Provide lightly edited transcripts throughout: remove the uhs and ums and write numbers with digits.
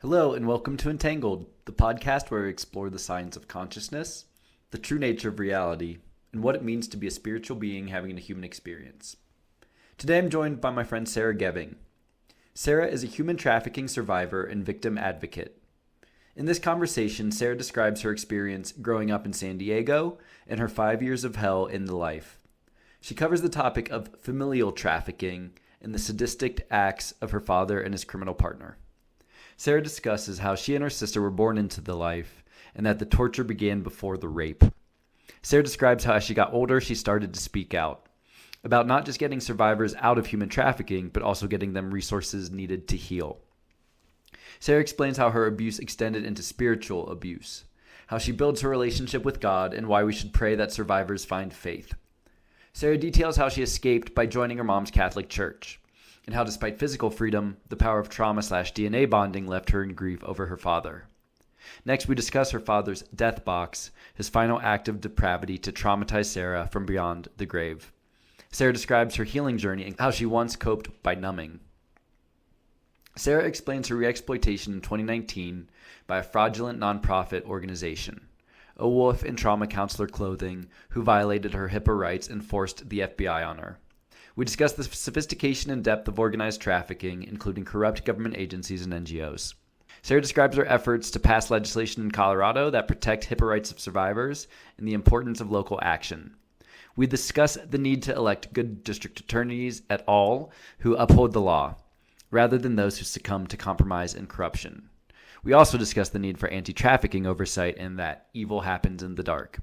Hello, and welcome to Entangled, the podcast where we explore the science of consciousness, the true nature of reality, and what it means to be a spiritual being having a human experience. Today I'm joined by my friend Sarah Geving. Sarah is a human trafficking survivor and victim advocate. In this conversation, Sarah describes her experience growing up in San Diego and her 5 years of hell in the life. She covers the topic of familial trafficking and the sadistic acts of her father and his criminal partner. Sarah discusses how she and her sister were born into the life and that the torture began before the rape. Sarah describes how as she got older, she started to speak out about not just getting survivors out of human trafficking, but also getting them resources needed to heal. Sarah explains how her abuse extended into spiritual abuse, how she builds her relationship with God, and why we should pray that survivors find faith. Sarah details how she escaped by joining her mom's Catholic church, and how despite physical freedom, the power of trauma/DNA bonding left her in grief over her father. Next, we discuss her father's death box, his final act of depravity to traumatize Sarah from beyond the grave. Sarah describes her healing journey and how she once coped by numbing. Sarah explains her reexploitation in 2019 by a fraudulent nonprofit organization, a wolf in trauma counselor clothing, who violated her HIPAA rights and forced the FBI on her. We discuss the sophistication and depth of organized trafficking, including corrupt government agencies and NGOs. Sarah describes her efforts to pass legislation in Colorado that protect HIPAA rights of survivors and the importance of local action. We discuss the need to elect good district attorneys at all who uphold the law, rather than those who succumb to compromise and corruption. We also discuss the need for anti-trafficking oversight and that evil happens in the dark.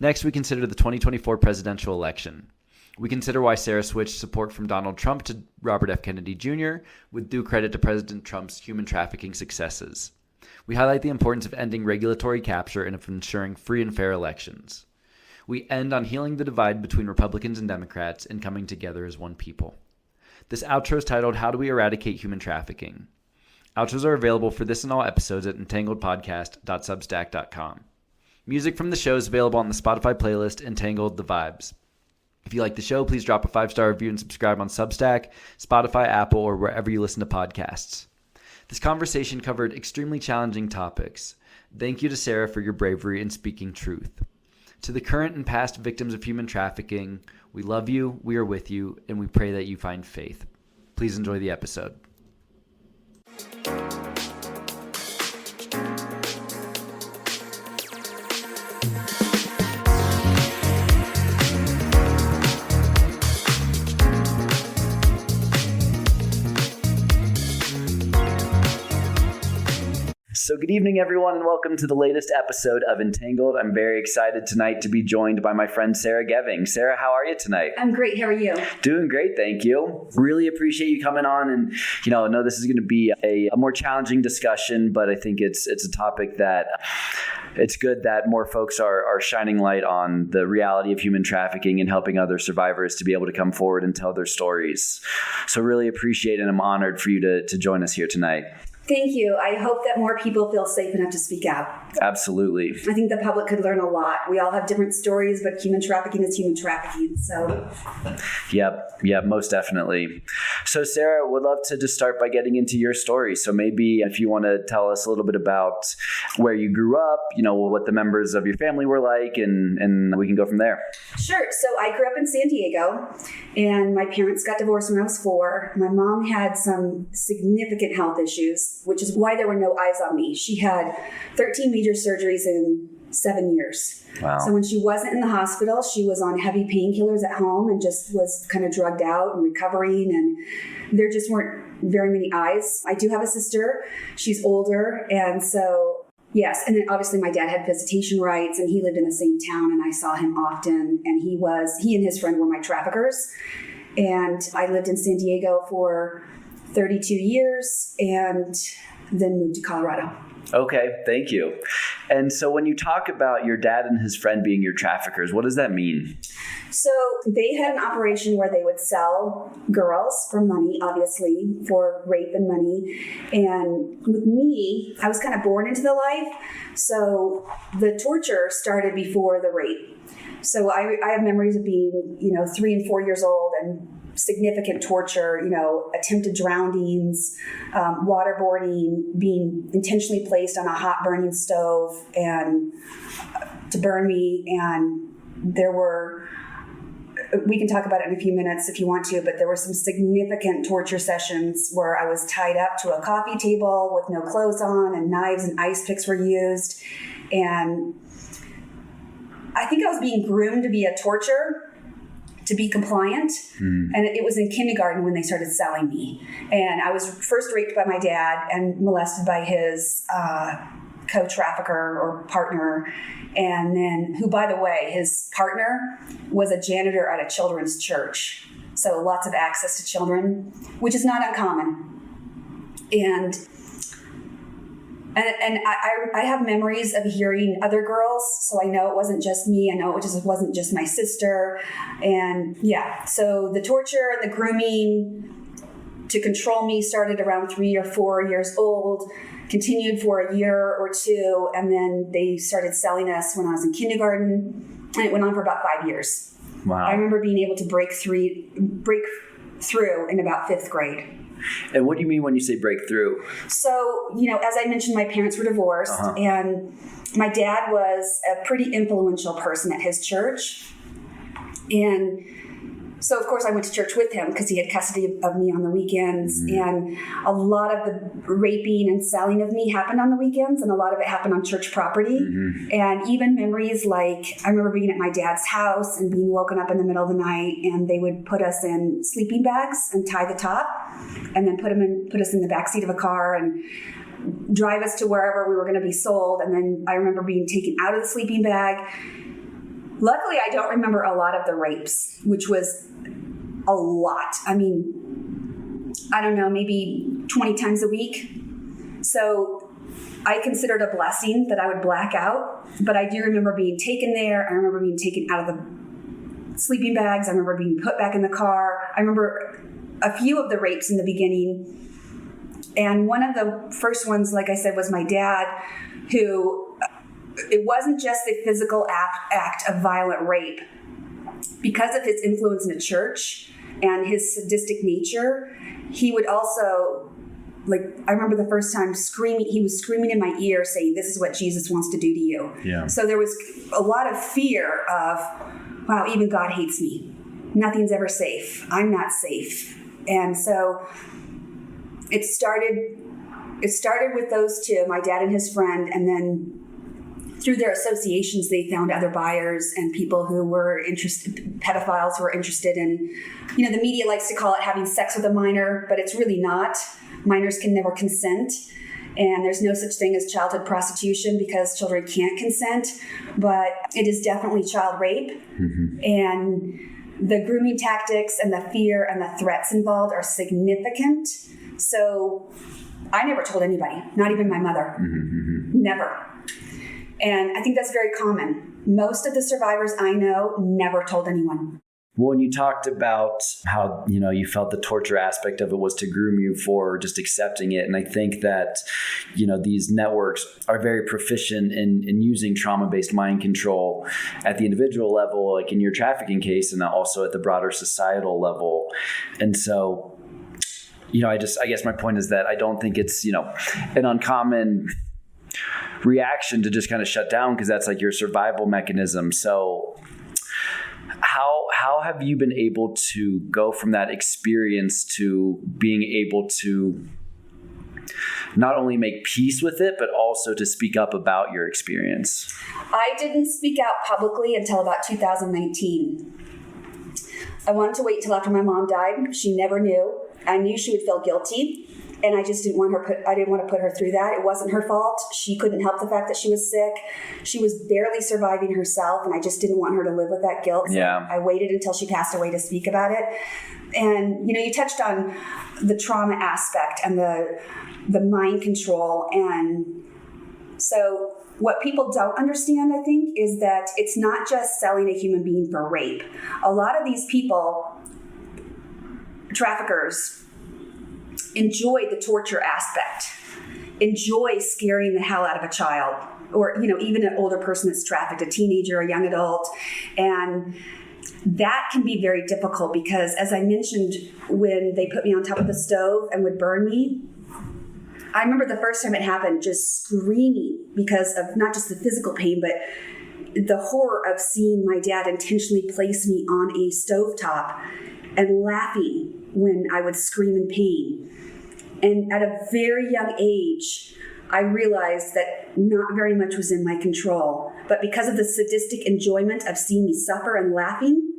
Next, we consider the 2024 presidential election. We consider why Sarah switched support from Donald Trump to Robert F. Kennedy Jr., with due credit to President Trump's human trafficking successes. We highlight the importance of ending regulatory capture and of ensuring free and fair elections. We end on healing the divide between Republicans and Democrats and coming together as one people. This outro is titled, How Do We Eradicate Human Trafficking? Outros are available for this and all episodes at entangledpodcast.substack.com. Music from the show is available on the Spotify playlist Entangled the Vibes. If you like the show, please drop a 5-star review and subscribe on Substack, Spotify, Apple, or wherever you listen to podcasts. This conversation covered extremely challenging topics. Thank you to Sarah for your bravery in speaking truth. To the current and past victims of human trafficking, we love you, we are with you, and we pray that you find faith. Please enjoy the episode. So good evening, everyone, and welcome to the latest episode of Entangled. I'm very excited tonight to be joined by my friend Sarah Geving. Sarah, how are you tonight? I'm great. How are you? Doing great, thank you. Really appreciate you coming on, and I know this is going to be a more challenging discussion, but I think it's a topic that it's good that more folks are shining light on the reality of human trafficking and helping other survivors to be able to come forward and tell their stories. So really appreciate it, and I'm honored for you to join us here tonight. Thank you. I hope that more people feel safe enough to speak out. Absolutely. I think the public could learn a lot. We all have different stories, but human trafficking is human trafficking. So, Yep, most definitely. So, Sarah, would love to just start by getting into your story. So maybe if you want to tell us a little bit about where you grew up, what the members of your family were like, and we can go from there. Sure. So I grew up in San Diego, and my parents got divorced when I was 4. My mom had some significant health issues, which is why there were no eyes on me. She had 13 major surgeries in 7 years. Wow. So when she wasn't in the hospital, she was on heavy painkillers at home and just was kind of drugged out and recovering. And there just weren't very many eyes. I do have a sister. She's older. And so, yes. And then obviously my dad had visitation rights, and he lived in the same town, and I saw him often. And he and his friend were my traffickers. And I lived in San Diego for 32 years and then moved to Colorado. Okay, thank you. And so when you talk about your dad and his friend being your traffickers, what does that mean? So they had an operation where they would sell girls for money, obviously, for rape and money. And with me, I was kind of born into the life. So the torture started before the rape. So I have memories of being, 3 and 4 years old and significant torture, attempted drownings, waterboarding, being intentionally placed on a hot burning stove and to burn me. And we can talk about it in a few minutes if you want to, but there were some significant torture sessions where I was tied up to a coffee table with no clothes on, and knives and ice picks were used. And I think I was being groomed to be a torturer, to be compliant. And it was in kindergarten when they started selling me. And I was first raped by my dad and molested by his co-trafficker or partner. And then, who, by the way, his partner was a janitor at a children's church. So lots of access to children, which is not uncommon. And I have memories of hearing other girls, so I know it wasn't just me. I know it wasn't just my sister. And yeah, so the torture and the grooming to control me started around 3 or 4 years old, continued for a year or two, and then they started selling us when I was in kindergarten, and it went on for about 5 years. Wow. I remember being able to break through in about 5th grade. And what do you mean when you say breakthrough? So, as I mentioned, my parents were divorced, and my dad was a pretty influential person at his church. And so, of course, I went to church with him because he had custody of me on the weekends. And a lot of the raping and selling of me happened on the weekends, and a lot of it happened on church property. And even memories like I remember being at my dad's house and being woken up in the middle of the night, and they would put us in sleeping bags and tie the top, and then put us in the backseat of a car and drive us to wherever we were going to be sold. And then I remember being taken out of the sleeping bag. Luckily, I don't remember a lot of the rapes, which was a lot. I mean, I don't know, maybe 20 times a week. So I considered a blessing that I would black out, but I do remember being taken there. I remember being taken out of the sleeping bags. I remember being put back in the car. I remember a few of the rapes in the beginning. And one of the first ones, like I said, was my dad, who... It wasn't just a physical act of violent rape. Because of his influence in the church and his sadistic nature, he would also, I remember the first time he was screaming in my ear saying, "This is what Jesus wants to do to you." Yeah. So there was a lot of fear of, wow, even God hates me. Nothing's ever safe. I'm not safe. And so it started with those two, my dad and his friend, and then through their associations, they found other buyers and people who were interested, pedophiles who were interested in, the media likes to call it having sex with a minor, but it's really not. Minors can never consent. And there's no such thing as childhood prostitution because children can't consent, but it is definitely child rape. And the grooming tactics and the fear and the threats involved are significant. So I never told anybody, not even my mother. Never. And I think that's very common. Most of the survivors I know never told anyone. Well, and you talked about how, you felt the torture aspect of it was to groom you for just accepting it. And I think that, these networks are very proficient in using trauma-based mind control at the individual level, like in your trafficking case, and also at the broader societal level. And so, I guess my point is that I don't think it's, an uncommon reaction to just kind of shut down because that's like your survival mechanism. So how have you been able to go from that experience to being able to not only make peace with it, but also to speak up about your experience? I didn't speak out publicly until about 2019. I wanted to wait till after my mom died. She never knew. I knew she would feel guilty. And I just didn't want to put her through that. It wasn't her fault. She couldn't help the fact that she was sick. She was barely surviving herself, and I just didn't want her to live with that guilt. So I waited until she passed away to speak about it. And, you touched on the trauma aspect and the mind control. And so what people don't understand, I think, is that it's not just selling a human being for rape. A lot of these people, traffickers, enjoy the torture aspect, enjoy scaring the hell out of a child, or, even an older person that's trafficked, a teenager, a young adult. And that can be very difficult because, as I mentioned, when they put me on top of the stove and would burn me, I remember the first time it happened just screaming because of not just the physical pain, but the horror of seeing my dad intentionally place me on a stovetop and laughing when I would scream in pain. And at a very young age, I realized that not very much was in my control. But because of the sadistic enjoyment of seeing me suffer and laughing,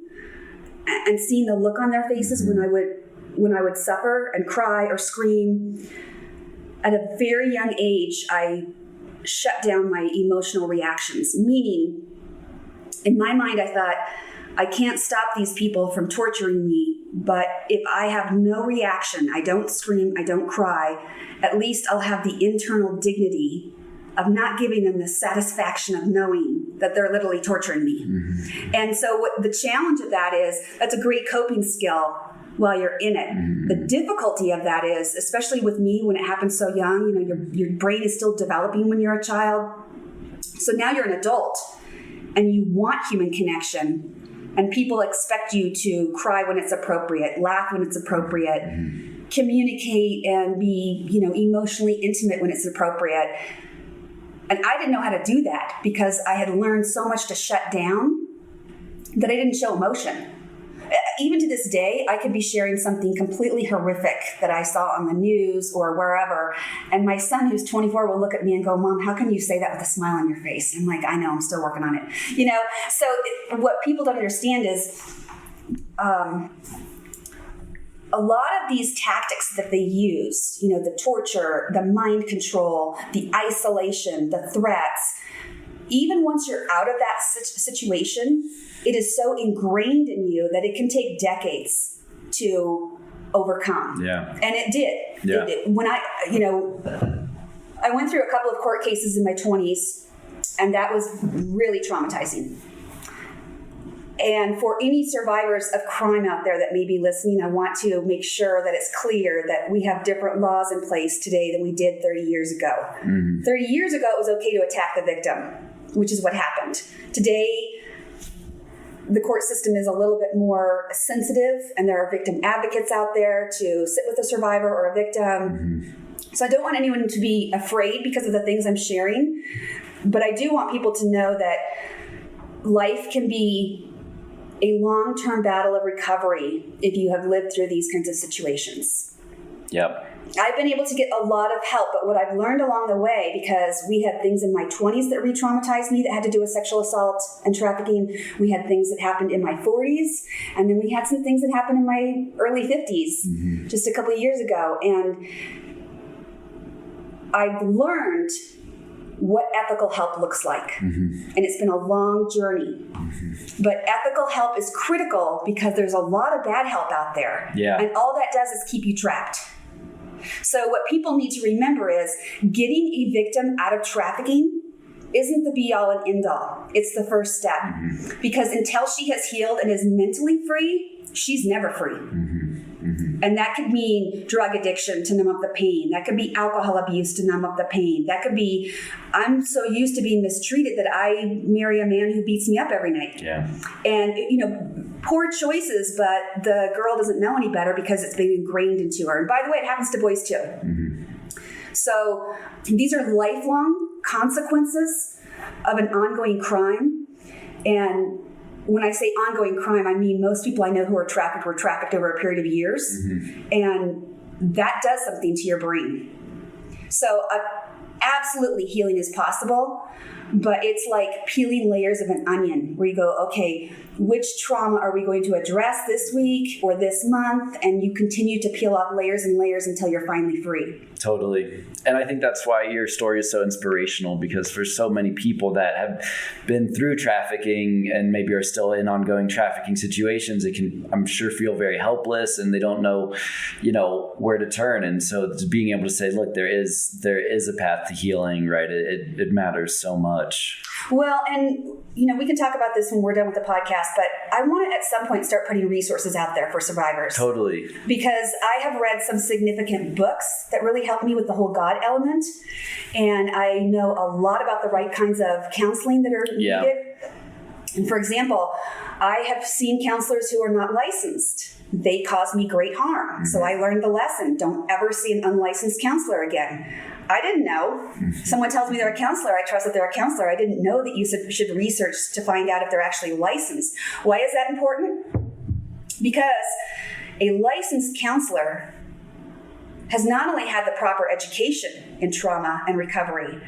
and seeing the look on their faces when I would suffer and cry or scream, at a very young age, I shut down my emotional reactions. Meaning, in my mind, I thought, I can't stop these people from torturing me, but if I have no reaction, I don't scream, I don't cry, at least I'll have the internal dignity of not giving them the satisfaction of knowing that they're literally torturing me. Mm-hmm. And so the challenge of that is, that's a great coping skill while you're in it. Mm-hmm. The difficulty of that is, especially with me when it happens so young, your brain is still developing when you're a child. So now you're an adult and you want human connection. And people expect you to cry when it's appropriate, laugh when it's appropriate, communicate and be, emotionally intimate when it's appropriate. And I didn't know how to do that because I had learned so much to shut down that I didn't show emotion. Even to this day, I could be sharing something completely horrific that I saw on the news or wherever, and my son, who's 24, will look at me and go, "Mom, how can you say that with a smile on your face?" I'm like, "I know, I'm still working on it." So what people don't understand is a lot of these tactics that they use, the torture, the mind control, the isolation, the threats, even once you're out of that situation, it is so ingrained in you that it can take decades to overcome. Yeah. And it did. Yeah. When I went through a couple of court cases in my 20s, and that was really traumatizing. And for any survivors of crime out there that may be listening, I want to make sure that it's clear that we have different laws in place today than we did 30 years ago. Mm-hmm. 30 years ago, it was okay to attack the victim, which is what happened. Today, the court system is a little bit more sensitive, and there are victim advocates out there to sit with a survivor or a victim. Mm-hmm. So I don't want anyone to be afraid because of the things I'm sharing, but I do want people to know that life can be a long-term battle of recovery if you have lived through these kinds of situations. Yep. I've been able to get a lot of help, but what I've learned along the way, because we had things in my 20s that re-traumatized me that had to do with sexual assault and trafficking. We had things that happened in my 40s, and then we had some things that happened in my early 50s, just a couple of years ago. And I've learned what ethical help looks like. Mm-hmm. And it's been a long journey. Mm-hmm. But ethical help is critical because there's a lot of bad help out there. Yeah. And all that does is keep you trapped. So what people need to remember is getting a victim out of trafficking isn't the be-all and end-all. It's the first step. Mm-hmm. Because until she has healed and is mentally free, she's never free. Mm-hmm. Mm-hmm. And that could mean drug addiction to numb up the pain. That could be alcohol abuse to numb up the pain. That could be, I'm so used to being mistreated that I marry a man who beats me up every night. Yeah. And, poor choices, but the girl doesn't know any better because it's been ingrained into her. And by the way, it happens to boys too. Mm-hmm. So these are lifelong consequences of an ongoing crime. And when I say ongoing crime, I mean most people I know who were trafficked over a period of years. Mm-hmm. And that does something to your brain. So absolutely healing is possible, but it's like peeling layers of an onion where you go, okay, which trauma are we going to address this week or this month? And you continue to peel off layers and layers until you're finally free. Totally. And I think that's why your story is so inspirational, because for so many people that have been through trafficking and maybe are still in ongoing trafficking situations, it can, I'm sure, feel very helpless and they don't know, where to turn. And so being able to say, look, there is a path to healing, right? It matters so much. Well, and we can talk about this when we're done with the podcast, but I want to at some point start putting resources out there for survivors. Totally. Because I have read some significant books that really helped me with the whole God element. And I know a lot about the right kinds of counseling that are needed. And for example, I have seen counselors who are not licensed. They cause me great harm. Mm-hmm. So I learned the lesson. Don't ever see an unlicensed counselor again. I didn't know. Mm-hmm. Someone tells me they're a counselor. I trust that they're a counselor. I didn't know that you should research to find out if they're actually licensed. Why is that important? Because a licensed counselor has not only had the proper education in trauma and recovery,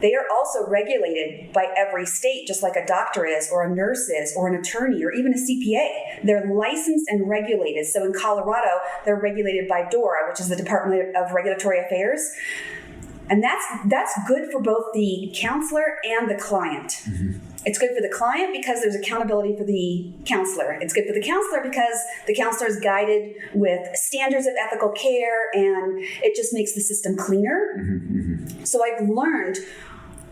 they are also regulated by every state, just like a doctor is, or a nurse is, or an attorney, or even a CPA. They're licensed and regulated. So in Colorado, they're regulated by DORA, which is the Department of Regulatory Affairs. And that's good for both the counselor and the client. Mm-hmm. It's good for the client because there's accountability for the counselor. It's good for the counselor because the counselor is guided with standards of ethical care, and it just makes the system cleaner. Mm-hmm. So I've learned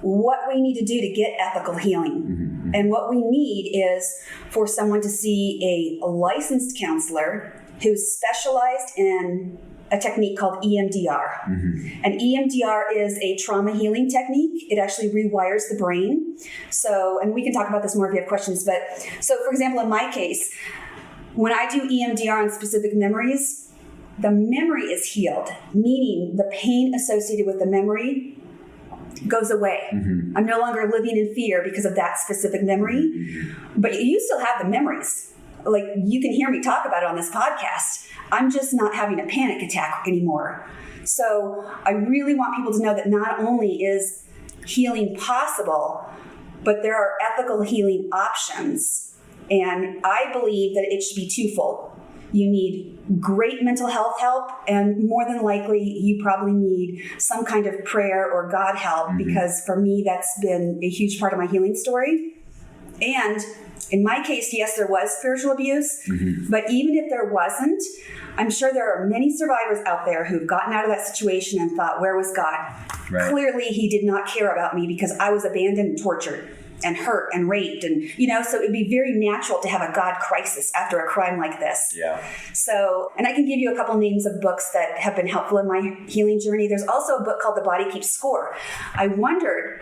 what we need to do to get ethical healing. Mm-hmm. And what we need is for someone to see a licensed counselor who's specialized in a technique called EMDR. Mm-hmm. And EMDR is a trauma healing technique. It actually rewires the brain. So, and we can talk about this more if you have questions, but so for example, in my case, when I do EMDR on specific memories, the memory is healed, meaning the pain associated with the memory goes away. Mm-hmm. I'm no longer living in fear because of that specific memory, mm-hmm. but you still have the memories. Like, you can hear me talk about it on this podcast. I'm just not having a panic attack anymore. So I really want people to know that not only is healing possible, but there are ethical healing options. And I believe that it should be twofold. You need great mental health help, and more than likely, you probably need some kind of prayer or God help, mm-hmm. because for me, that's been a huge part of my healing story. And in my case, yes, there was spiritual abuse, mm-hmm. but even if there wasn't, I'm sure there are many survivors out there who've gotten out of that situation and thought, where was God? Right. Clearly, he did not care about me because I was abandoned and tortured and hurt and raped. And, so it'd be very natural to have a God crisis after a crime like this. Yeah. So, and I can give you a couple names of books that have been helpful in my healing journey. There's also a book called The Body Keeps Score. I wondered,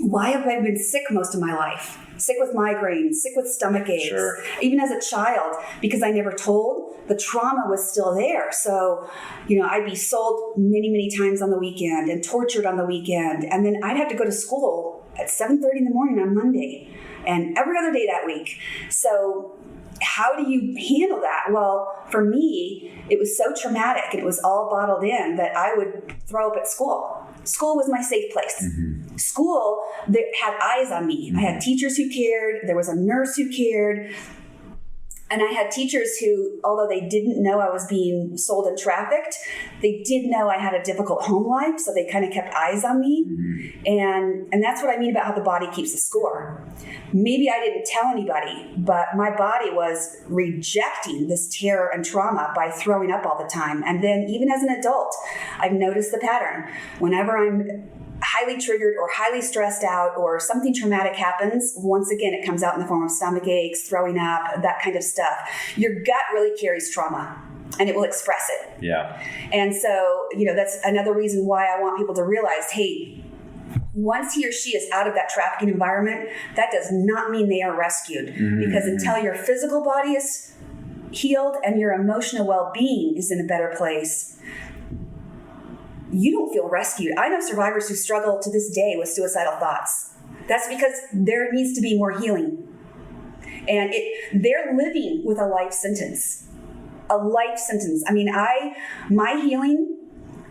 why have I been sick most of my life? Sick with migraines, sick with stomach aches, sure. Even as a child, because I never told, the trauma was still there. So, I'd be sold many, many times on the weekend and tortured on the weekend. And then I'd have to go to school at 7:30 in the morning on Monday and every other day that week. So how do you handle that? Well, for me, it was so traumatic and it was all bottled in that I would throw up at school. School was my safe place. Mm-hmm. School that had eyes on me. Mm-hmm. I had teachers who cared. There was a nurse who cared. And I had teachers who, although they didn't know I was being sold and trafficked, they did know I had a difficult home life, so they kind of kept eyes on me. Mm-hmm. And that's what I mean about how the body keeps the score. Maybe I didn't tell anybody, but my body was rejecting this terror and trauma by throwing up all the time. And then even as an adult, I've noticed the pattern. Whenever I'm highly triggered or highly stressed out or something traumatic happens, once again, it comes out in the form of stomach aches, throwing up, that kind of stuff. Your gut really carries trauma and it will express it. Yeah. And so, that's another reason why I want people to realize, hey, once he or she is out of that trafficking environment, that does not mean they are rescued. Mm-hmm. Because until your physical body is healed and your emotional well-being is in a better place, you don't feel rescued. I know survivors who struggle to this day with suicidal thoughts. That's because there needs to be more healing. And they're living with a life sentence. A life sentence. I mean, my healing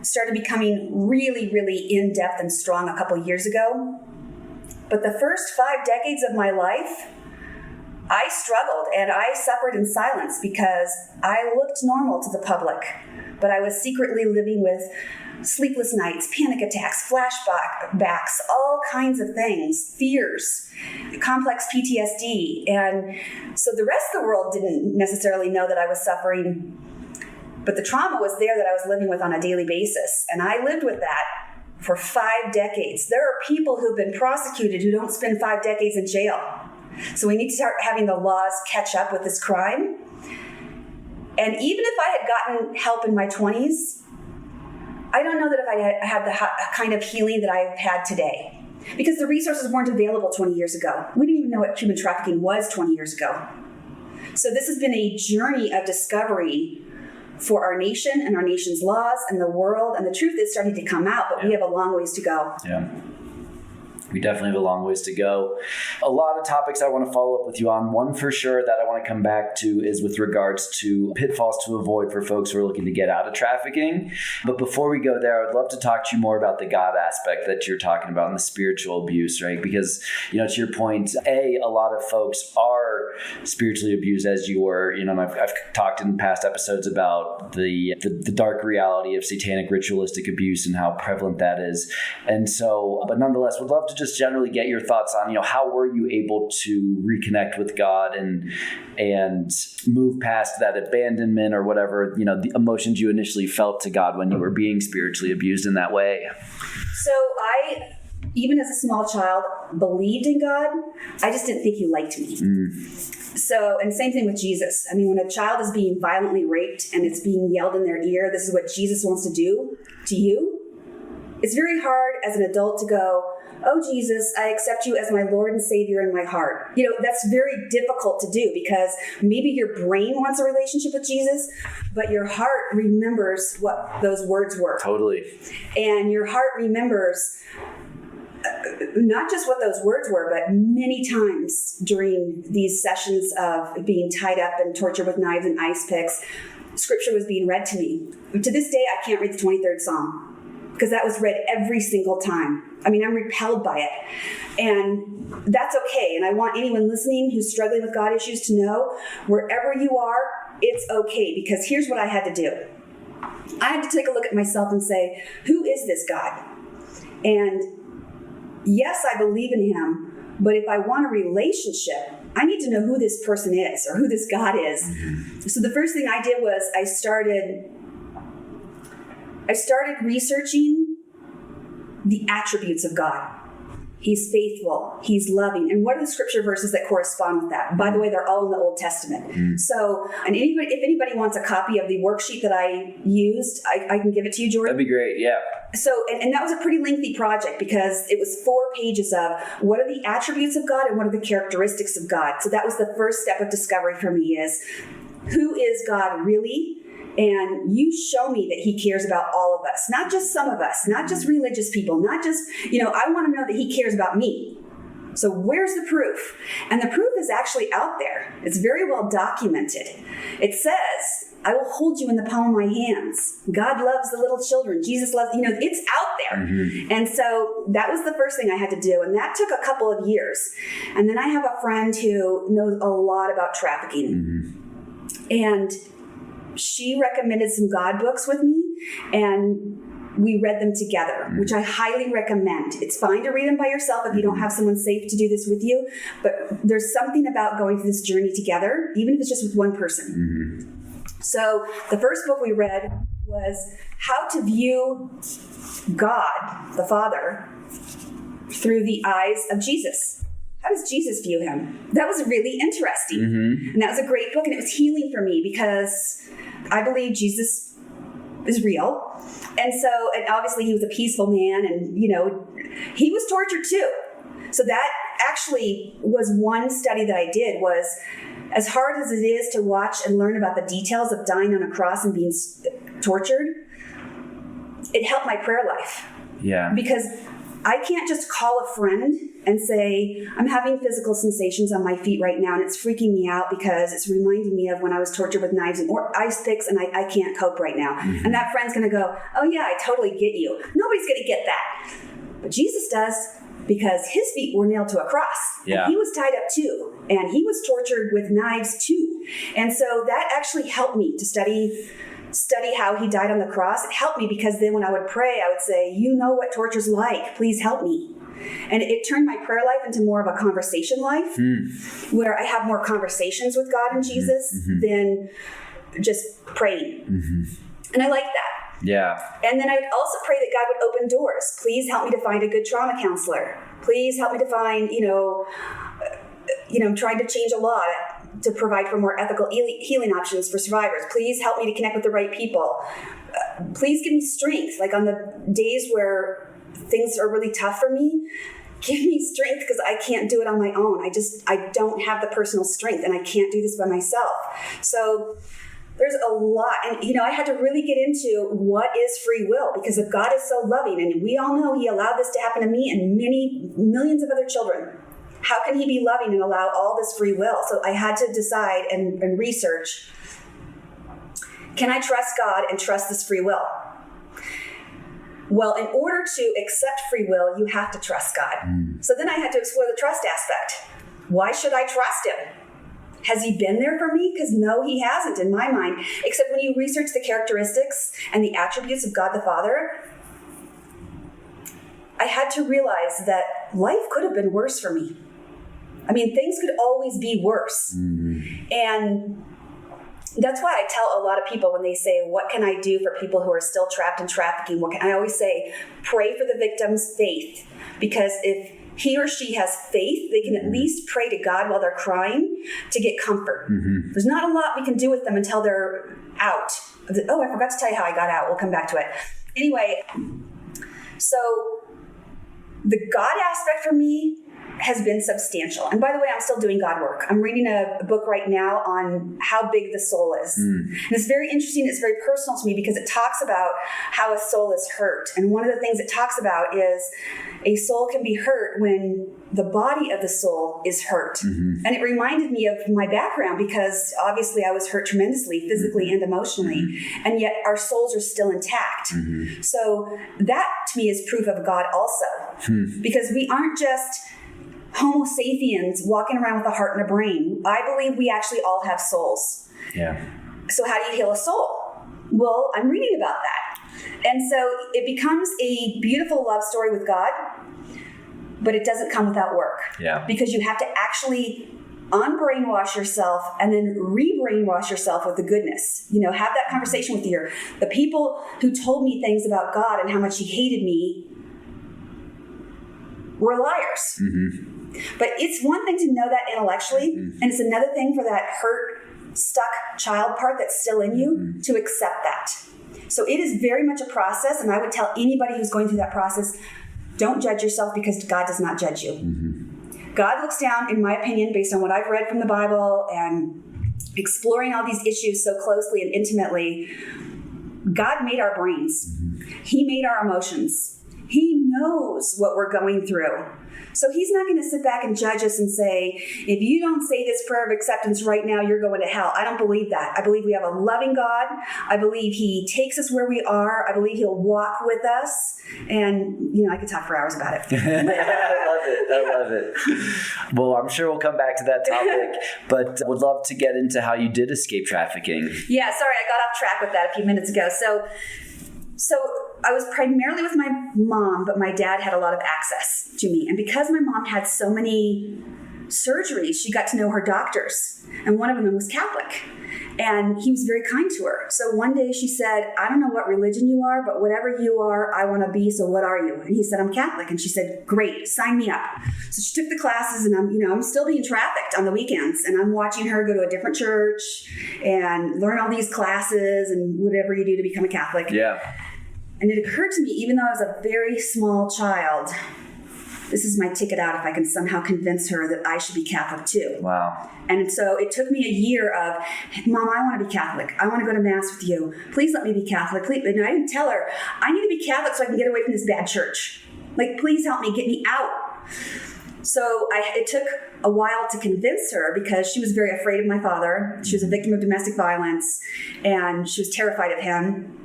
started becoming really, really in-depth and strong a couple years ago. But the first 5 decades of my life, I struggled and I suffered in silence because I looked normal to the public, but I was secretly living with sleepless nights, panic attacks, flashbacks, all kinds of things, fears, complex PTSD. And so the rest of the world didn't necessarily know that I was suffering, but the trauma was there that I was living with on a daily basis. And I lived with that for 5 decades. There are people who've been prosecuted who don't spend 5 decades in jail. So we need to start having the laws catch up with this crime. And even if I had gotten help in my 20s, I don't know that if I had the kind of healing that I've had today. because the resources weren't available 20 years ago. We didn't even know what human trafficking was 20 years ago. So this has been a journey of discovery for our nation and our nation's laws and the world, and the truth is starting to come out, but we have a long ways to go. Yeah. We definitely have a long ways to go. A lot of topics I want to follow up with you on. One for sure that I want to come back to is with regards to pitfalls to avoid for folks who are looking to get out of trafficking. But before we go there, I would love to talk to you more about the God aspect that you're talking about and the spiritual abuse, right? Because, to your point, a lot of folks are spiritually abused as you were, and I've talked in past episodes about the dark reality of satanic ritualistic abuse and how prevalent that is. And so, but nonetheless, would love to just generally get your thoughts on, how were you able to reconnect with God and move past that abandonment or whatever, the emotions you initially felt to God when you were being spiritually abused in that way? So I, even as a small child, believed in God. I just didn't think he liked me. So, and same thing with Jesus. I mean, when a child is being violently raped and it's being yelled in their ear, this is what Jesus wants to do to you. It's very hard as an adult to go, oh, Jesus, I accept you as my Lord and Savior in my heart. That's very difficult to do because maybe your brain wants a relationship with Jesus, but your heart remembers what those words were. Totally. And your heart remembers not just what those words were, but many times during these sessions of being tied up and tortured with knives and ice picks, scripture was being read to me. To this day, I can't read the 23rd Psalm because that was read every single time. I mean, I'm repelled by it. And that's okay. And I want anyone listening who's struggling with God issues to know, wherever you are, it's okay. Because here's what I had to do. I had to take a look at myself and say, who is this God? And yes, I believe in him, but if I want a relationship, I need to know who this person is or who this God is. So the first thing I did was I started researching the attributes of God. He's faithful. He's loving. And what are the scripture verses that correspond with that? By the way, they're all in the Old Testament. So, and if anybody wants a copy of the worksheet that I used, I can give it to you, Jordan. That'd be great. Yeah. So, and that was a pretty lengthy project because it was 4 pages of what are the attributes of God and what are the characteristics of God. So that was the first step of discovery for me is who is God really? And you show me that he cares about all of us, not just some of us, not just religious people, not just, I want to know that he cares about me. So where's the proof? And the proof is actually out there. It's very well documented. It says, I will hold you in the palm of my hands. God loves the little children. Jesus loves, it's out there. And so that was the first thing I had to do. And that took a couple of years. And then I have a friend who knows a lot about trafficking. And she recommended some God books with me, and we read them together, which I highly recommend. It's fine to read them by yourself if you don't have someone safe to do this with you, but there's something about going through this journey together, even if it's just with one person. So the first book we read was How to View God, the Father, Through the Eyes of Jesus. How does Jesus view him? That was really interesting. And that was a great book, and it was healing for me because I believe Jesus is real. And so, and obviously he was a peaceful man and, he was tortured too. So that actually was one study that I did was as hard as it is to watch and learn about the details of dying on a cross and being tortured, it helped my prayer life. Yeah. Because I can't just call a friend and say, I'm having physical sensations on my feet right now and it's freaking me out because it's reminding me of when I was tortured with knives and or ice picks and I can't cope right now. And that friend's going to go, oh yeah, I totally get you. Nobody's going to get that. But Jesus does because his feet were nailed to a cross. Yeah. And he was tied up too. And he was tortured with knives too. And so that actually helped me to study how he died on the cross. It helped me because then when I would pray, I would say, you know what torture's like. Please help me. And it turned my prayer life into more of a conversation life where I have more conversations with God and Jesus than just praying. And I like that. Yeah. And then I would also pray that God would open doors. Please help me to find a good trauma counselor. Please help me to find, I'm trying to change a law to provide for more ethical healing options for survivors. Please help me to connect with the right people. Please give me strength. Like on the days where things are really tough for me, give me strength because I can't do it on my own. I don't have the personal strength and I can't do this by myself. So there's a lot. And, I had to really get into what is free will, because if God is so loving, and we all know he allowed this to happen to me and many millions of other children, how can he be loving and allow all this free will? So I had to decide and research, can I trust God and trust this free will? Well, in order to accept free will, you have to trust God. So then I had to explore the trust aspect. Why should I trust him? Has he been there for me? Because no, he hasn't in my mind. Except when you research the characteristics and the attributes of God the Father, I had to realize that life could have been worse for me. I mean, things could always be worse. And that's why I tell a lot of people when they say, what can I do for people who are still trapped in trafficking? I always say, pray for the victim's faith. Because if he or she has faith, they can at least pray to God while they're crying to get comfort. There's not a lot we can do with them until they're out. Oh, I forgot to tell you how I got out. We'll come back to it. Anyway, so the God aspect for me has been substantial. And by the way, I'm still doing God work. I'm reading a book right now on how big the soul is. And it's very interesting. It's very personal to me because it talks about how a soul is hurt. And one of the things it talks about is a soul can be hurt when the body of the soul is hurt. And it reminded me of my background because obviously I was hurt tremendously, physically and emotionally. And yet our souls are still intact. So that to me is proof of God also. Because we aren't just Homo sapiens walking around with a heart and a brain. I believe we actually all have souls. So how do you heal a soul? Well, I'm reading about that. And so it becomes a beautiful love story with God, but it doesn't come without work. Because you have to actually unbrainwash yourself and then re-brainwash yourself with the goodness. Have that conversation with the people who told me things about God and how much he hated me were liars. But it's one thing to know that intellectually, and it's another thing for that hurt, stuck child part that's still in you to accept that. So it is very much a process, and I would tell anybody who's going through that process, don't judge yourself because God does not judge you. God looks down, in my opinion, based on what I've read from the Bible and exploring all these issues so closely and intimately. God made our brains. He made our emotions. He knows what we're going through. So he's not going to sit back and judge us and say, if you don't say this prayer of acceptance right now, you're going to hell. I don't believe that. I believe we have a loving God. I believe he takes us where we are. I believe he'll walk with us. And, I could talk for hours about it. I love it. Well, I'm sure we'll come back to that topic, but would love to get into how you did escape trafficking. Yeah, sorry, I got off track with that a few minutes ago. So I was primarily with my mom, but my dad had a lot of access to me. And because my mom had so many surgeries, she got to know her doctors. And one of them was Catholic. And he was very kind to her. So one day she said, I don't know what religion you are, but whatever you are, I want to be. So what are you? And he said, I'm Catholic. And she said, great, sign me up. So she took the classes, and I'm still being trafficked on the weekends. And I'm watching her go to a different church and learn all these classes and whatever you do to become a Catholic. And it occurred to me, even though I was a very small child, this is my ticket out if I can somehow convince her that I should be Catholic too. Wow. And so it took me a year of, Mom, I want to be Catholic. I want to go to Mass with you. Please let me be Catholic. Please. And I didn't tell her, I need to be Catholic so I can get away from this bad church. Please help me, get me out. So it took a while to convince her because she was very afraid of my father. She was a victim of domestic violence, and she was terrified of him.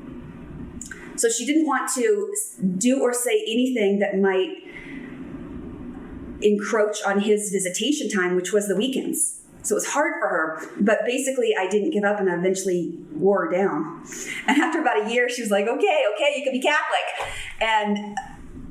So she didn't want to do or say anything that might encroach on his visitation time, which was the weekends. So it was hard for her. But basically, I didn't give up, and I eventually wore her down. And after about a year, she was like, okay, you can be Catholic. And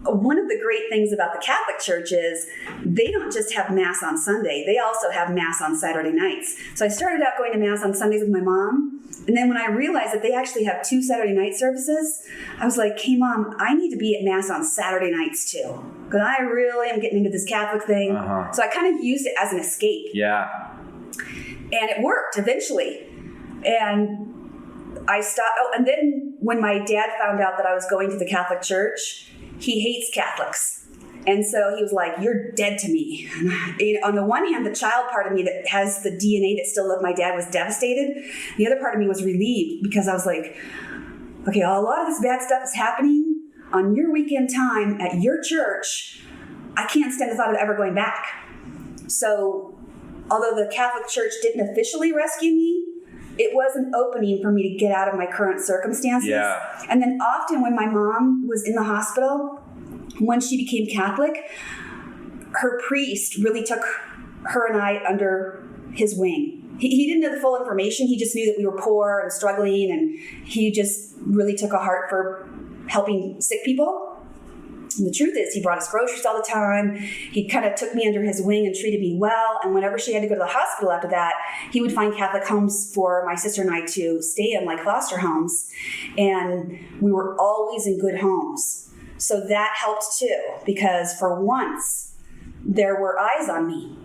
one of the great things about the Catholic Church is they don't just have Mass on Sunday. They also have Mass on Saturday nights. So I started out going to Mass on Sundays with my mom. And then when I realized that they actually have 2 Saturday night services, I was like, hey, Mom, I need to be at Mass on Saturday nights too. Because I really am getting into this Catholic thing. So I kind of used it as an escape. And it worked eventually. And I stopped. Oh, and then when my dad found out that I was going to the Catholic Church, he hates Catholics. And so he was like, "You're dead to me." And on the one hand, the child part of me that has the DNA that still loved my dad was devastated. The other part of me was relieved because I was like, okay, a lot of this bad stuff is happening on your weekend time at your church. I can't stand the thought of ever going back. So although the Catholic Church didn't officially rescue me, it was an opening for me to get out of my current circumstances. Yeah. And then often when my mom was in the hospital, when she became Catholic, her priest really took her and I under his wing. He didn't know the full information. He just knew that we were poor and struggling, and he just really took a heart for helping sick people. And the truth is, he brought us groceries all the time. He kind of took me under his wing and treated me well. And whenever she had to go to the hospital after that, he would find Catholic homes for my sister and I to stay in, like foster homes. And we were always in good homes. So that helped too, because for once, there were eyes on me.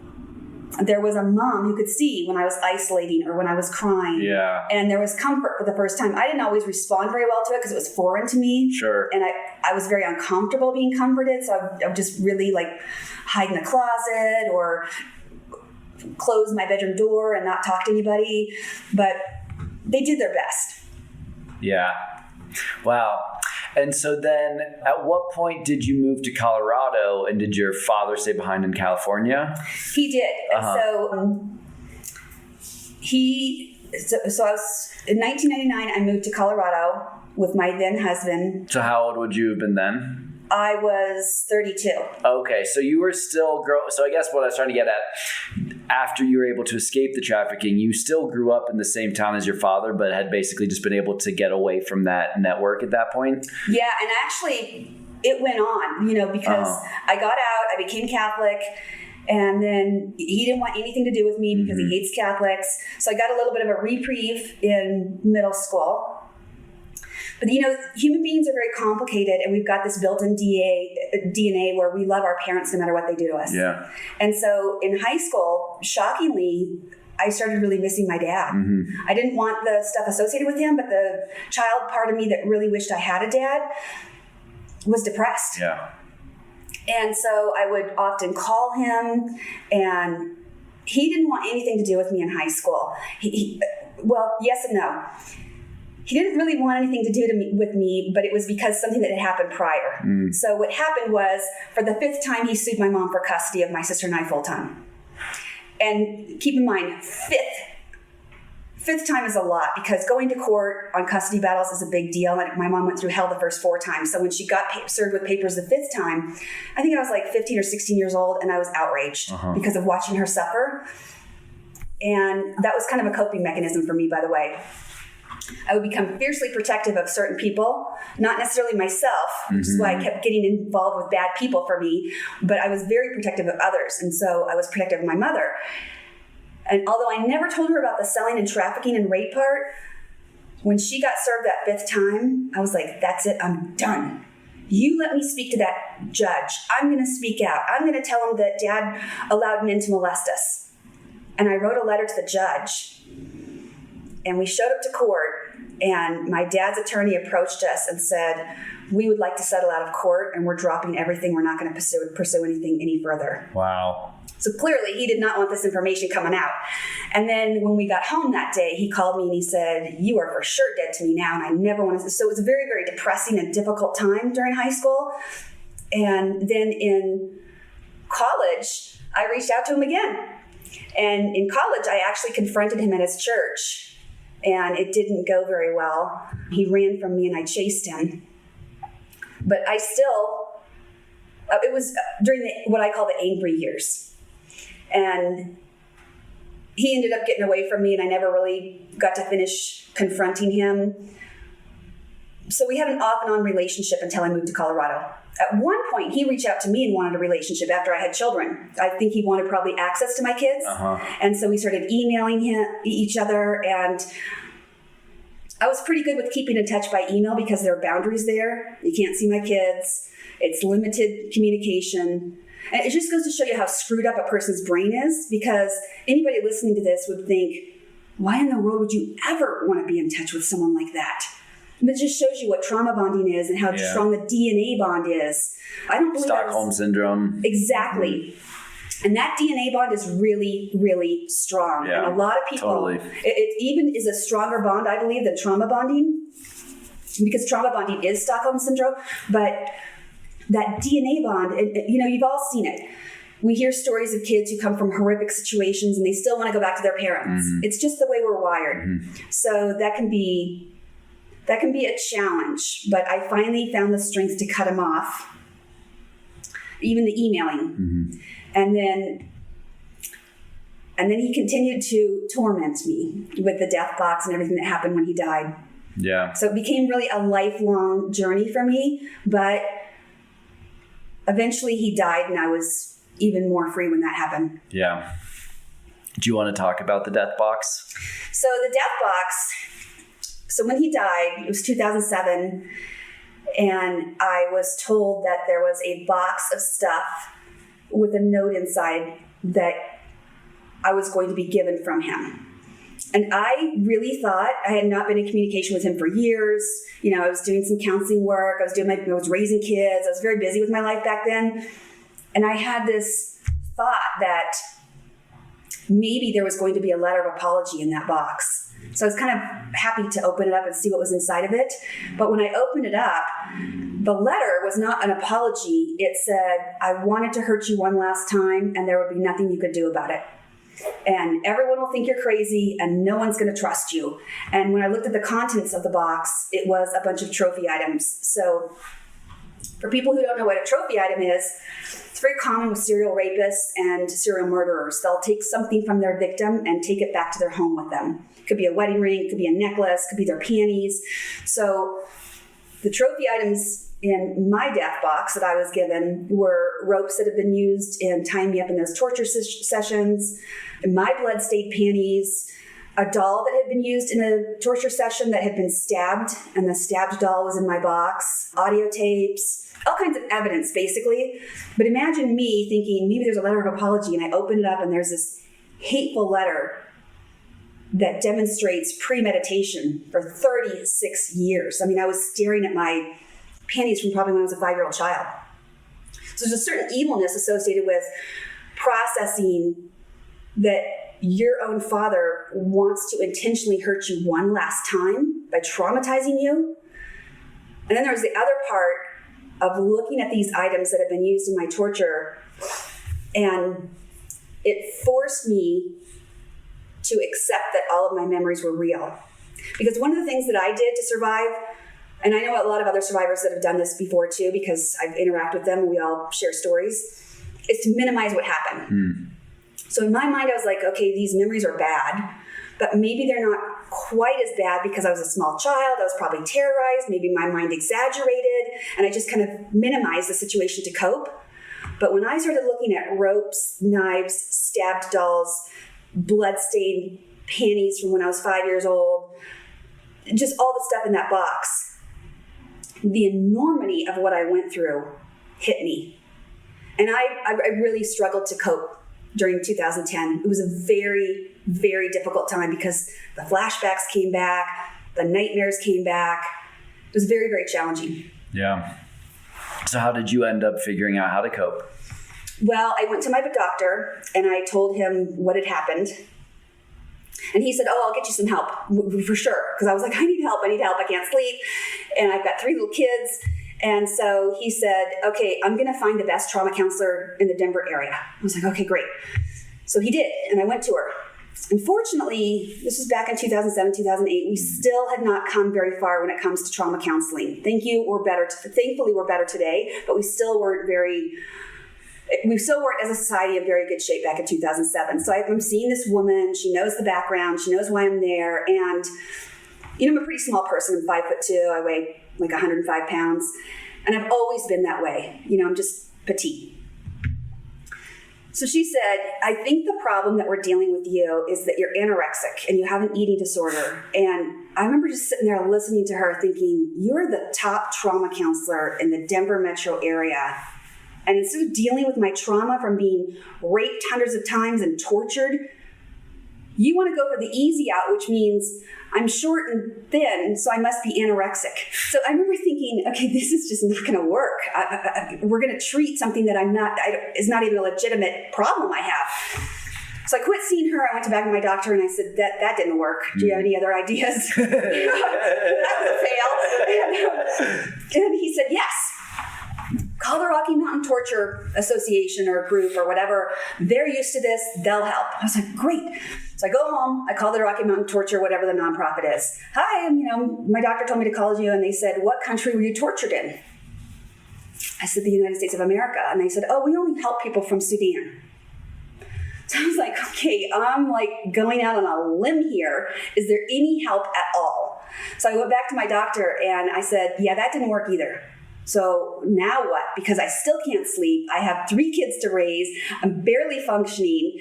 There was a mom who could see when I was isolating or when I was crying. Yeah. And there was comfort for the first time. I didn't always respond very well to it because it was foreign to me. Sure. And I was very uncomfortable being comforted. So I would just really like hide in the closet or close my bedroom door and not talk to anybody. But they did their best. Yeah. Wow. And so then at what point did you move to Colorado, and did your father stay behind in California? He did. Uh-huh. So I was in 1999, I moved to Colorado with my then husband. So how old would you have been then? I was 32. Okay, so you were still So I guess what I was trying to get at, after you were able to escape the trafficking, you still grew up in the same town as your father, but had basically just been able to get away from that network at that point? Yeah, and actually it went on, because I got out, I became Catholic, and then he didn't want anything to do with me because he hates Catholics. So I got a little bit of a reprieve in middle school. But, human beings are very complicated, and we've got this built-in DNA where we love our parents no matter what they do to us. Yeah. And so in high school, shockingly, I started really missing my dad. I didn't want the stuff associated with him, but the child part of me that really wished I had a dad was depressed. Yeah. And so I would often call him, and he didn't want anything to do with me in high school. Well, yes and no. He didn't really want anything to do with me, but it was because something that had happened prior. So what happened was, for the 5th time, he sued my mom for custody of my sister and I full time. And keep in mind, fifth time is a lot, because going to court on custody battles is a big deal. And my mom went through hell the first 4 times. So when she got served with papers the 5th time, I think I was like 15 or 16 years old, and I was outraged because of watching her suffer. And that was kind of a coping mechanism for me, by the way. I would become fiercely protective of certain people, not necessarily myself, which is why I kept getting involved with bad people for me, but I was very protective of others. And so I was protective of my mother. And although I never told her about the selling and trafficking and rape part, when she got served that 5th time, I was like, that's it, I'm done. You let me speak to that judge. I'm going to speak out. I'm going to tell him that Dad allowed men to molest us. And I wrote a letter to the judge. And we showed up to court, and my dad's attorney approached us and said, we would like to settle out of court, and we're dropping everything. We're not going to pursue anything any further. Wow. So clearly he did not want this information coming out. And then when we got home that day, he called me and he said, you are for sure dead to me now, and I never want to. So it was a very, very depressing and difficult time during high school. And then in college, I reached out to him again. And in college, I actually confronted him at his church. And it didn't go very well. He ran from me and I chased him. But I still, it was during what I call the angry years. And he ended up getting away from me, and I never really got to finish confronting him. So we had an off and on relationship until I moved to Colorado. At one point, he reached out to me and wanted a relationship after I had children. I think he wanted probably access to my kids. And so we started emailing each other, and I was pretty good with keeping in touch by email because there are boundaries there. You can't see my kids. It's limited communication. And it just goes to show you how screwed up a person's brain is, because anybody listening to this would think, why in the world would you ever want to be in touch with someone like that? But it just shows you what trauma bonding is and how strong the DNA bond is. I don't believe Stockholm syndrome. Exactly. And that DNA bond is really, really strong. Yeah, and a lot of people, totally. it even is a stronger bond, I believe, than trauma bonding, because trauma bonding is Stockholm syndrome. But that DNA bond, you've all seen it. We hear stories of kids who come from horrific situations and they still want to go back to their parents. Mm-hmm. It's just the way we're wired. Mm-hmm. So that can be a challenge. But I finally found the strength to cut him off, even the emailing. Mm-hmm. And then he continued to torment me with the death box and everything that happened when he died. Yeah. So it became really a lifelong journey for me. But eventually he died and I was even more free when that happened. Yeah. Do you want to talk about the death box? So the death box, so when he died, it was 2007, and I was told that there was a box of stuff with a note inside that I was going to be given from him. And I really thought, I had not been in communication with him for years. I was doing some counseling work. I was raising kids. I was very busy with my life back then. And I had this thought that maybe there was going to be a letter of apology in that box. So I was kind of happy to open it up and see what was inside of it. But when I opened it up, the letter was not an apology. It said, I wanted to hurt you one last time and there would be nothing you could do about it. And everyone will think you're crazy and no one's going to trust you. And when I looked at the contents of the box, it was a bunch of trophy items. So for people who don't know what a trophy item is, it's very common with serial rapists and serial murderers. They'll take something from their victim and take it back to their home with them. It could be a wedding ring, it could be a necklace, it could be their panties. So the trophy items in my death box that I was given were ropes that had been used in tying me up in those torture sessions, my blood-stained panties, a doll that had been used in a torture session that had been stabbed, and the stabbed doll was in my box, audio tapes, all kinds of evidence, basically. But imagine me thinking, maybe there's a letter of apology, and I open it up, and there's this hateful letter that demonstrates premeditation for 36 years. I mean, I was staring at my panties from probably when I was a 5-year-old child. So there's a certain evilness associated with processing that your own father wants to intentionally hurt you one last time by traumatizing you. And then there's the other part of looking at these items that have been used in my torture, and it forced me to accept that all of my memories were real. Because one of the things that I did to survive, and I know a lot of other survivors that have done this before too, because I've interacted with them and we all share stories, is to minimize what happened. Mm. So in my mind, I was like, okay, these memories are bad, but maybe they're not quite as bad because I was a small child. I was probably terrorized. Maybe my mind exaggerated, and I just kind of minimized the situation to cope. But when I started looking at ropes, knives, stabbed dolls, blood-stained panties from when I was 5 years old, just all the stuff in that box, the enormity of what I went through hit me. And I really struggled to cope during 2010. It was a very, very difficult time because the flashbacks came back, the nightmares came back. It was very, very challenging. Yeah. So how did you end up figuring out how to cope? Well, I went to my doctor and I told him what had happened. And he said, I'll get you some help for sure. Because I was like, I need help. I can't sleep. And I've got 3 little kids. And so he said, okay, I'm going to find the best trauma counselor in the Denver area. I was like, okay, great. So he did. And I went to her. Unfortunately, this was back in 2007, 2008. We still had not come very far when it comes to trauma counseling. Thankfully, we're better today, but we still weren't as a society in very good shape back in 2007. So I'm seeing this woman. She knows the background. She knows why I'm there. And, I'm a pretty small person. I'm 5'2". I weigh like 105 pounds. And I've always been that way. I'm just petite. So she said, I think the problem that we're dealing with you is that you're anorexic and you have an eating disorder. And I remember just sitting there listening to her thinking, you're the top trauma counselor in the Denver metro area. And instead of dealing with my trauma from being raped hundreds of times and tortured, You want to go for the easy out, which means I'm short and thin, so I must be anorexic. So I remember thinking, okay, this is just not going to work. We're going to treat something that is not even a legitimate problem I have. So I quit seeing her. I went back to my doctor and I said, that didn't work. Do you have any other ideas? That would fail. And he said, yes. Call the Rocky Mountain Torture Association or group or whatever. They're used to this. They'll help. I was like, great. So I go home. I call the Rocky Mountain Torture, whatever the nonprofit is. Hi, my doctor told me to call you. And they said, what country were you tortured in? I said, the United States of America. And they said, oh, we only help people from Sudan. So I was like, okay, I'm like going out on a limb here. Is there any help at all? So I went back to my doctor and I said, yeah, that didn't work either. So now what? Because I still can't sleep. I have 3 kids to raise. I'm barely functioning.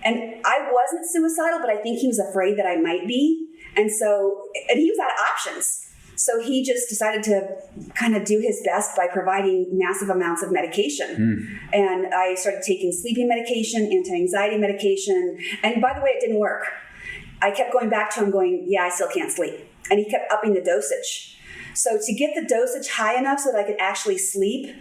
And I wasn't suicidal, but I think he was afraid that I might be. And he was out of options. So he just decided to kind of do his best by providing massive amounts of medication. And I started taking sleeping medication, anti-anxiety medication. And by the way, it didn't work. I kept going back to him going, yeah, I still can't sleep. And he kept upping the dosage. So to get the dosage high enough so that I could actually sleep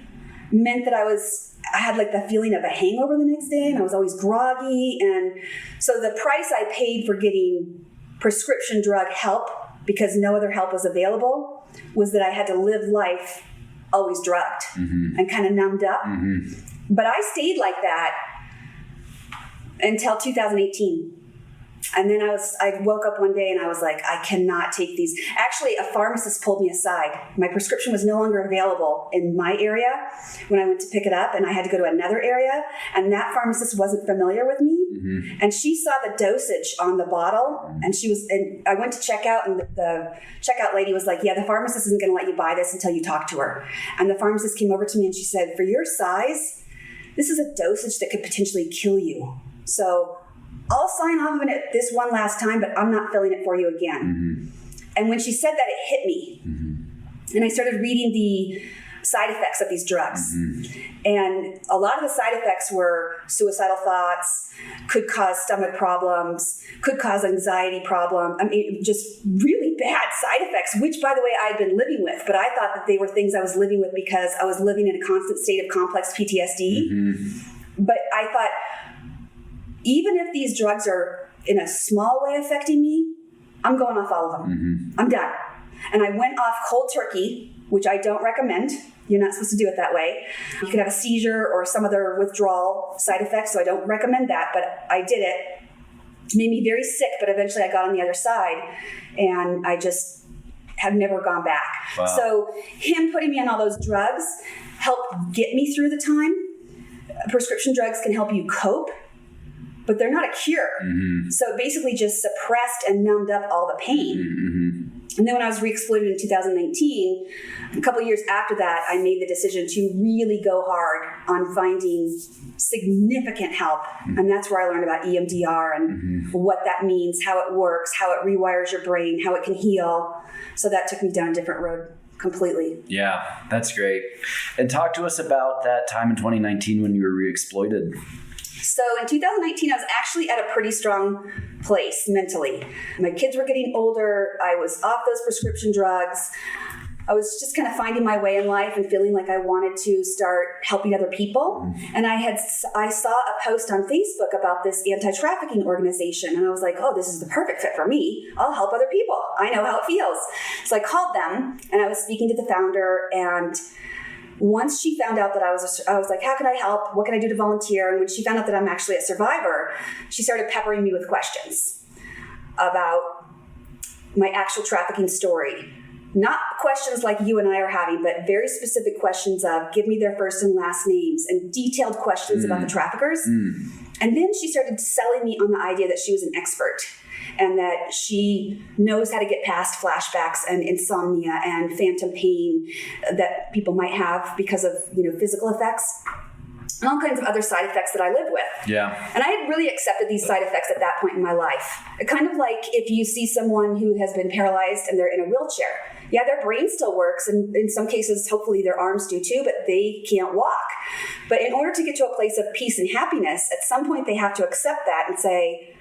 meant that I had like the feeling of a hangover the next day and I was always groggy. And so the price I paid for getting prescription drug help, because no other help was available, was that I had to live life always drugged and kind of numbed up. But I stayed like that until 2018. And then I woke up one day and I was like, I cannot take these. Actually, a pharmacist pulled me aside. My prescription was no longer available in my area when I went to pick it up, and I had to go to another area. And that pharmacist wasn't familiar with me. And she saw the dosage on the bottle, and I went to check out, and the checkout lady was like, yeah, the pharmacist isn't going to let you buy this until you talk to her. And the pharmacist came over to me and she said, for your size, this is a dosage that could potentially kill you. So I'll sign off on it this one last time, but I'm not filling it for you again. And when she said that, it hit me. And I started reading the side effects of these drugs. And a lot of the side effects were suicidal thoughts, could cause stomach problems, could cause anxiety problem. I mean, just really bad side effects, which, by the way, I had been living with. But I thought that they were things I was living with because I was living in a constant state of complex PTSD. But I thought, even if these drugs are in a small way affecting me, I'm going off all of them. I'm done. And I went off cold turkey, which I don't recommend. You're not supposed to do it that way. You could have a seizure or some other withdrawal side effects, so I don't recommend that. But I did it. It made me very sick, but eventually I got on the other side, and I just have never gone back. Wow. So him putting me on all those drugs helped get me through the time. Prescription drugs can help you cope, but they're not a cure. So it basically just suppressed and numbed up all the pain. And then when I was re-exploited in 2019, a couple of years after that, I made the decision to really go hard on finding significant help. And that's where I learned about EMDR and what that means, how it works, how it rewires your brain, how it can heal. So that took me down a different road completely. Yeah, that's great. And talk to us about that time in 2019 when you were re-exploited. So in 2019, I was actually at a pretty strong place mentally. My kids were getting older. I was off those prescription drugs. I was just kind of finding my way in life and feeling like I wanted to start helping other people. And I saw a post on Facebook about this anti-trafficking organization. And I was like, oh, this is the perfect fit for me. I'll help other people. I know how it feels. So I called them and I was speaking to the founder, and once she found out that I was like, how can I help? What can I do to volunteer? And when she found out that I'm actually a survivor, she started peppering me with questions about my actual trafficking story. Not questions like you and I are having, but very specific questions of give me their first and last names and detailed questions about the traffickers. And then she started selling me on the idea that she was an expert and that she knows how to get past flashbacks and insomnia and phantom pain that people might have because of, physical effects and all kinds of other side effects that I live with. Yeah. And I had really accepted these side effects at that point in my life. Kind of like if you see someone who has been paralyzed and they're in a wheelchair. Yeah, their brain still works, and in some cases, hopefully their arms do too, but they can't walk. But in order to get to a place of peace and happiness, at some point they have to accept that and say,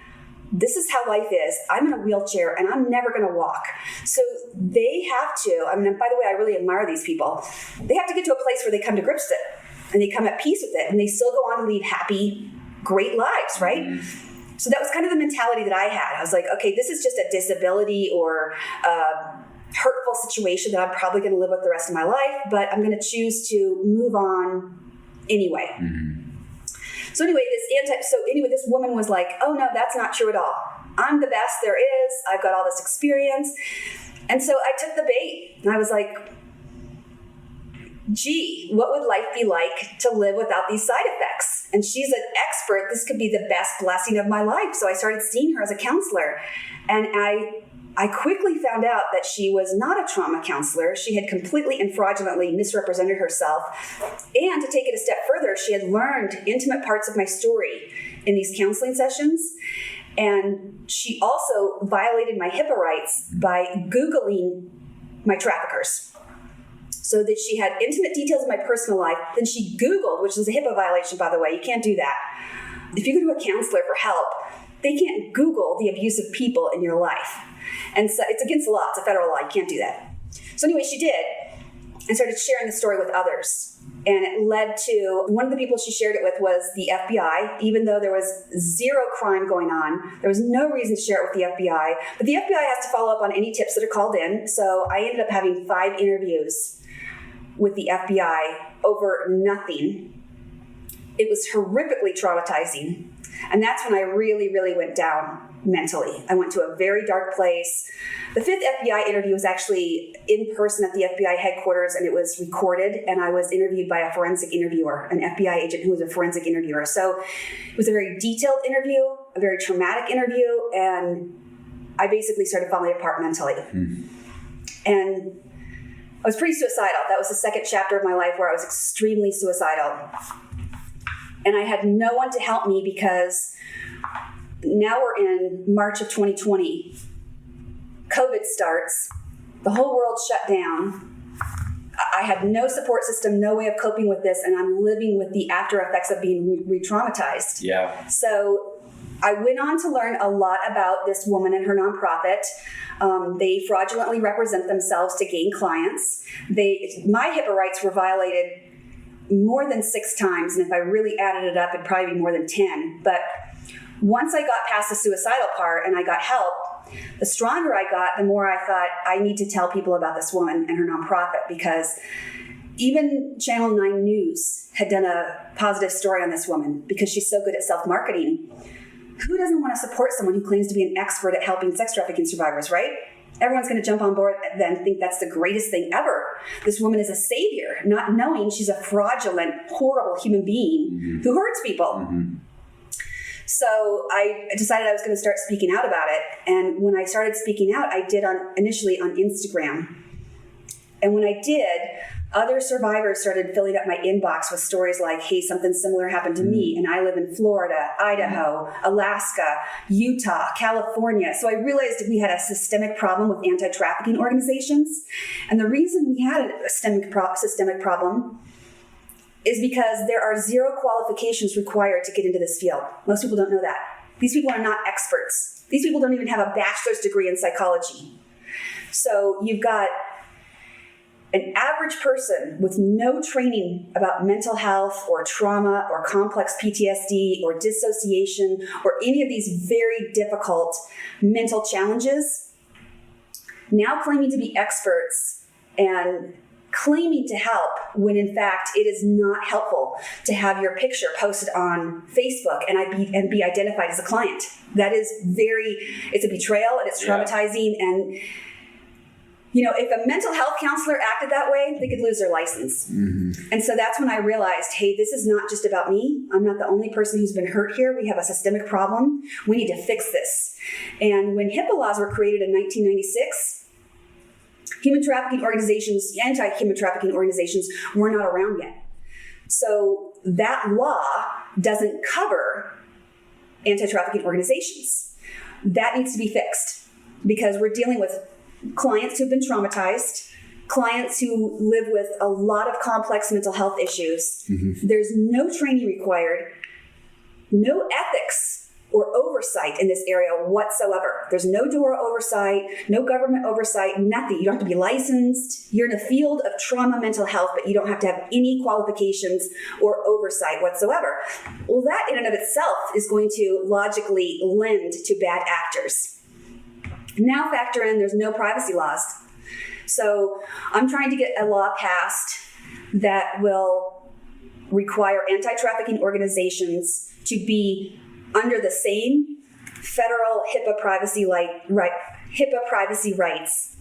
this is how life is. I'm in a wheelchair and I'm never going to walk. So they have to, I mean, by the way, I really admire these people. They have to get to a place where they come to grips with it and they come at peace with it and they still go on to lead happy, great lives, right? Mm-hmm. So that was kind of the mentality that I had. I was like, okay, this is just a disability or hurtful situation that I'm probably going to live with the rest of my life, but I'm going to choose to move on anyway. Mm-hmm. So anyway, this woman was like, oh no, that's not true at all. I'm the best there is. I've got all this experience. And so I took the bait and I was like, gee, what would life be like to live without these side effects? And she's an expert. This could be the best blessing of my life. So I started seeing her as a counselor. And I quickly found out that she was not a trauma counselor. She had completely and fraudulently misrepresented herself. And to take it a step further, she had learned intimate parts of my story in these counseling sessions. And she also violated my HIPAA rights by Googling my traffickers. So that she had intimate details of my personal life. Then she Googled, which is a HIPAA violation, by the way. You can't do that. If you go to a counselor for help, they can't Google the abusive people in your life. And so it's against the law. It's a federal law. You can't do that. So anyway, she did and started sharing the story with others. And it led to, one of the people she shared it with was the FBI, even though there was zero crime going on. There was no reason to share it with the FBI. But the FBI has to follow up on any tips that are called in. So I ended up having 5 interviews with the FBI over nothing. It was horrifically traumatizing. And that's when I really, really went down mentally. I went to a very dark place. The 5th FBI interview was actually in person at the FBI headquarters, and it was recorded, and I was interviewed by a forensic interviewer, an FBI agent who was a forensic interviewer. So it was a very detailed interview, a very traumatic interview, and I basically started falling apart mentally. And I was pretty suicidal. That was the 2nd chapter of my life where I was extremely suicidal. And I had no one to help me because now we're in March of 2020. COVID starts. The whole world shut down. I had no support system, no way of coping with this, and I'm living with the after effects of being re-traumatized. Yeah. So I went on to learn a lot about this woman and her nonprofit. They fraudulently represent themselves to gain clients. My HIPAA rights were violated more than 6 times, and if I really added it up, it'd probably be more than 10. But once I got past the suicidal part and I got help, the stronger I got, the more I thought I need to tell people about this woman and her nonprofit, because even Channel 9 News had done a positive story on this woman because she's so good at self-marketing. Who doesn't want to support someone who claims to be an expert at helping sex trafficking survivors, right? Everyone's going to jump on board and think that's the greatest thing ever. This woman is a savior, not knowing she's a fraudulent, horrible human being who hurts people. So I decided I was going to start speaking out about it. And when I started speaking out, I did initially on Instagram. And when I did, other survivors started filling up my inbox with stories like, hey, something similar happened to me, and I live in Florida, Idaho, Alaska, Utah, California. So I realized we had a systemic problem with anti-trafficking organizations. And the reason we had a systemic problem is because there are 0 qualifications required to get into this field. Most people don't know that. These people are not experts. These people don't even have a bachelor's degree in psychology. So you've got an average person with no training about mental health or trauma or complex PTSD or dissociation or any of these very difficult mental challenges now claiming to be experts and claiming to help when in fact it is not helpful to have your picture posted on Facebook and be identified as a client. That is it's a betrayal and it's traumatizing. And if a mental health counselor acted that way, they could lose their license. And so that's when I realized, hey, this is not just about me. I'm not the only person who's been hurt here. We have a systemic problem. We need to fix this. And when HIPAA laws were created in 1996, human trafficking organizations, anti-human trafficking organizations were not around yet. So that law doesn't cover anti-trafficking organizations. That needs to be fixed because we're dealing with clients who've been traumatized, clients who live with a lot of complex mental health issues. There's no training required, no ethics or oversight in this area whatsoever. There's no DORA oversight, no government oversight, nothing. You don't have to be licensed. You're in a field of trauma mental health, but you don't have to have any qualifications or oversight whatsoever. Well, that in and of itself is going to logically lend to bad actors. Now factor in there's no privacy laws. So I'm trying to get a law passed that will require anti-trafficking organizations to be under the same federal HIPAA privacy rights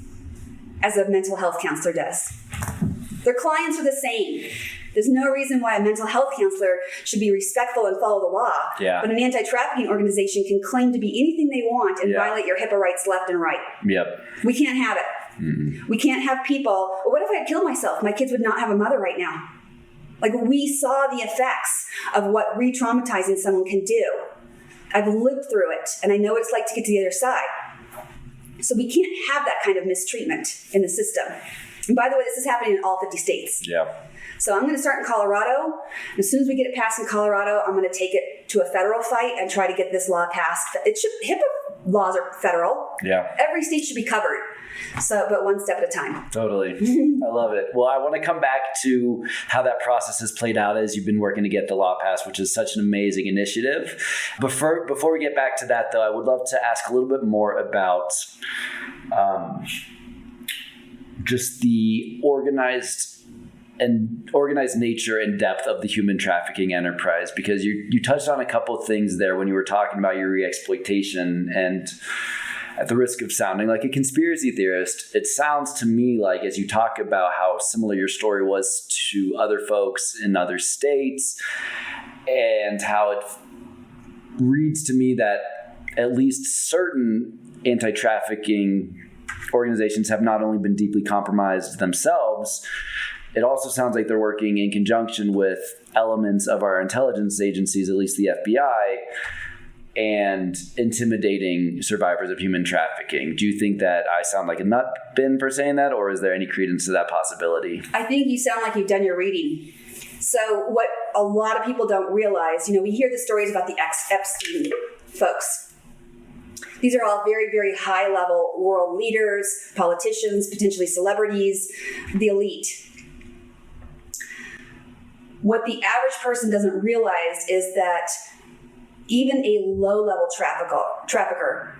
as a mental health counselor does. Their clients are the same. There's no reason why a mental health counselor should be respectful and follow the law, but an anti-trafficking organization can claim to be anything they want and violate your HIPAA rights left and right. We can't have it. We can't have people, well, what if I had killed myself? My kids would not have a mother right now. Like, we saw the effects of what re-traumatizing someone can do. I've lived through it, and I know what it's like to get to the other side. So we can't have that kind of mistreatment in the system. And by the way, this is happening in all 50 states. So I'm going to start in Colorado. And as soon as we get it passed in Colorado, I'm going to take it to a federal fight and try to get this law passed. HIPAA laws are federal. Every state should be covered. So, but one step at a time. Totally. I love it. Well, I want to come back to how that process has played out as you've been working to get the law passed, which is such an amazing initiative. Before we get back to that, though, I would love to ask a little bit more about just the organized nature and depth of the human trafficking enterprise, because you touched on a couple of things there when you were talking about your re-exploitation, and at the risk of sounding like a conspiracy theorist, it sounds to me like, as you talk about how similar your story was to other folks in other states, and how it reads to me that at least certain anti-trafficking organizations have not only been deeply compromised themselves, it also sounds like they're working in conjunction with elements of our intelligence agencies, at least the FBI, and intimidating survivors of human trafficking. Do you think that I sound like a nut bin for saying that, or is there any credence to that possibility? I think you sound like you've done your reading. So what a lot of people don't realize, we hear the stories about the Epstein folks. These are all very, very high-level world leaders, politicians, potentially celebrities, the elite. What the average person doesn't realize is that even a low-level trafficker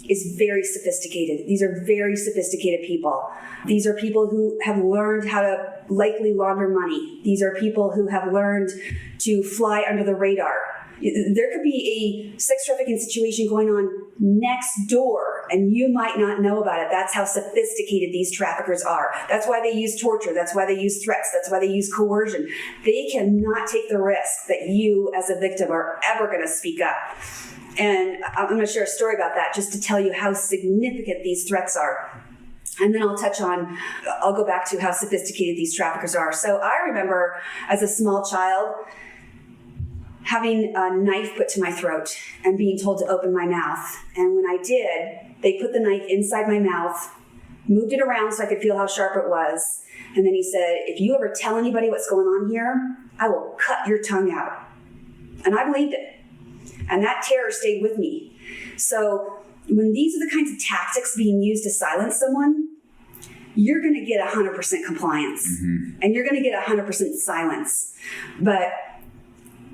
is very sophisticated. These are very sophisticated people. These are people who have learned how to likely launder money. These are people who have learned to fly under the radar. There could be a sex trafficking situation going on next door, and you might not know about it. That's how sophisticated these traffickers are. That's why they use torture. That's why they use threats. That's why they use coercion. They cannot take the risk that you as a victim are ever going to speak up. And I'm going to share a story about that just to tell you how significant these threats are. And then I'll go back to how sophisticated these traffickers are. So I remember as a small child having a knife put to my throat and being told to open my mouth. And when I did, they put the knife inside my mouth, moved it around so I could feel how sharp it was. And then he said, if you ever tell anybody what's going on here, I will cut your tongue out. And I believed it. And that terror stayed with me. So when these are the kinds of tactics being used to silence someone, you're going to get 100% compliance. And you're going to get 100% silence. But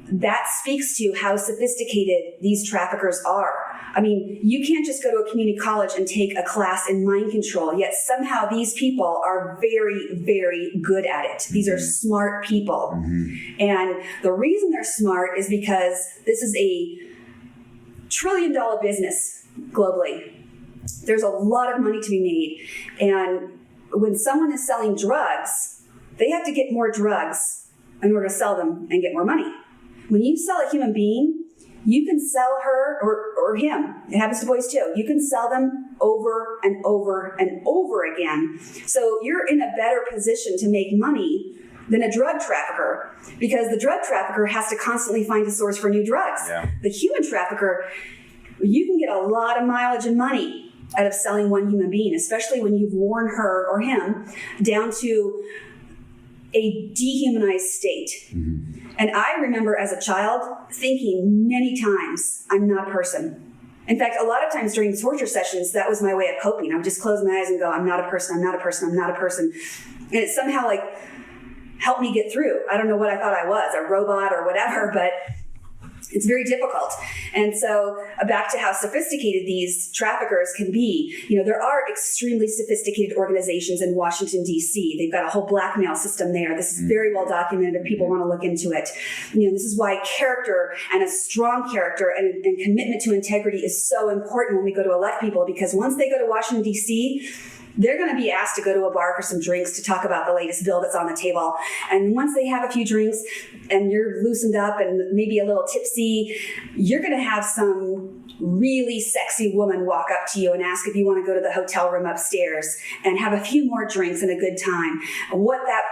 that speaks to how sophisticated these traffickers are. I mean, you can't just go to a community college and take a class in mind control, yet somehow these people are very, very good at it. These are smart people. And the reason they're smart is because this is a $1 trillion business globally. There's a lot of money to be made. And when someone is selling drugs, they have to get more drugs in order to sell them and get more money. When you sell a human being, you can sell her or him. It happens to boys too. You can sell them over and over and over again. So you're in a better position to make money than a drug trafficker, because the drug trafficker has to constantly find a source for new drugs. The human trafficker, you can get a lot of mileage and money out of selling one human being, especially when you've worn her or him down to a dehumanized state. And I remember as a child thinking many times, I'm not a person. In fact, a lot of times during torture sessions, that was my way of coping. I would just close my eyes and go, I'm not a person, I'm not a person, I'm not a person. And it somehow like helped me get through. I don't know what I thought I was, a robot or whatever, but it's very difficult. And so back to how sophisticated these traffickers can be. There are extremely sophisticated organizations in Washington, D.C. They've got a whole blackmail system there. This is very well documented if people want to look into it. This is why character and a strong character and commitment to integrity is so important when we go to elect people, because once they go to Washington, D.C., they're going to be asked to go to a bar for some drinks to talk about the latest bill that's on the table. And once they have a few drinks and you're loosened up and maybe a little tipsy, you're going to have some really sexy woman walk up to you and ask if you want to go to the hotel room upstairs and have a few more drinks and a good time. What that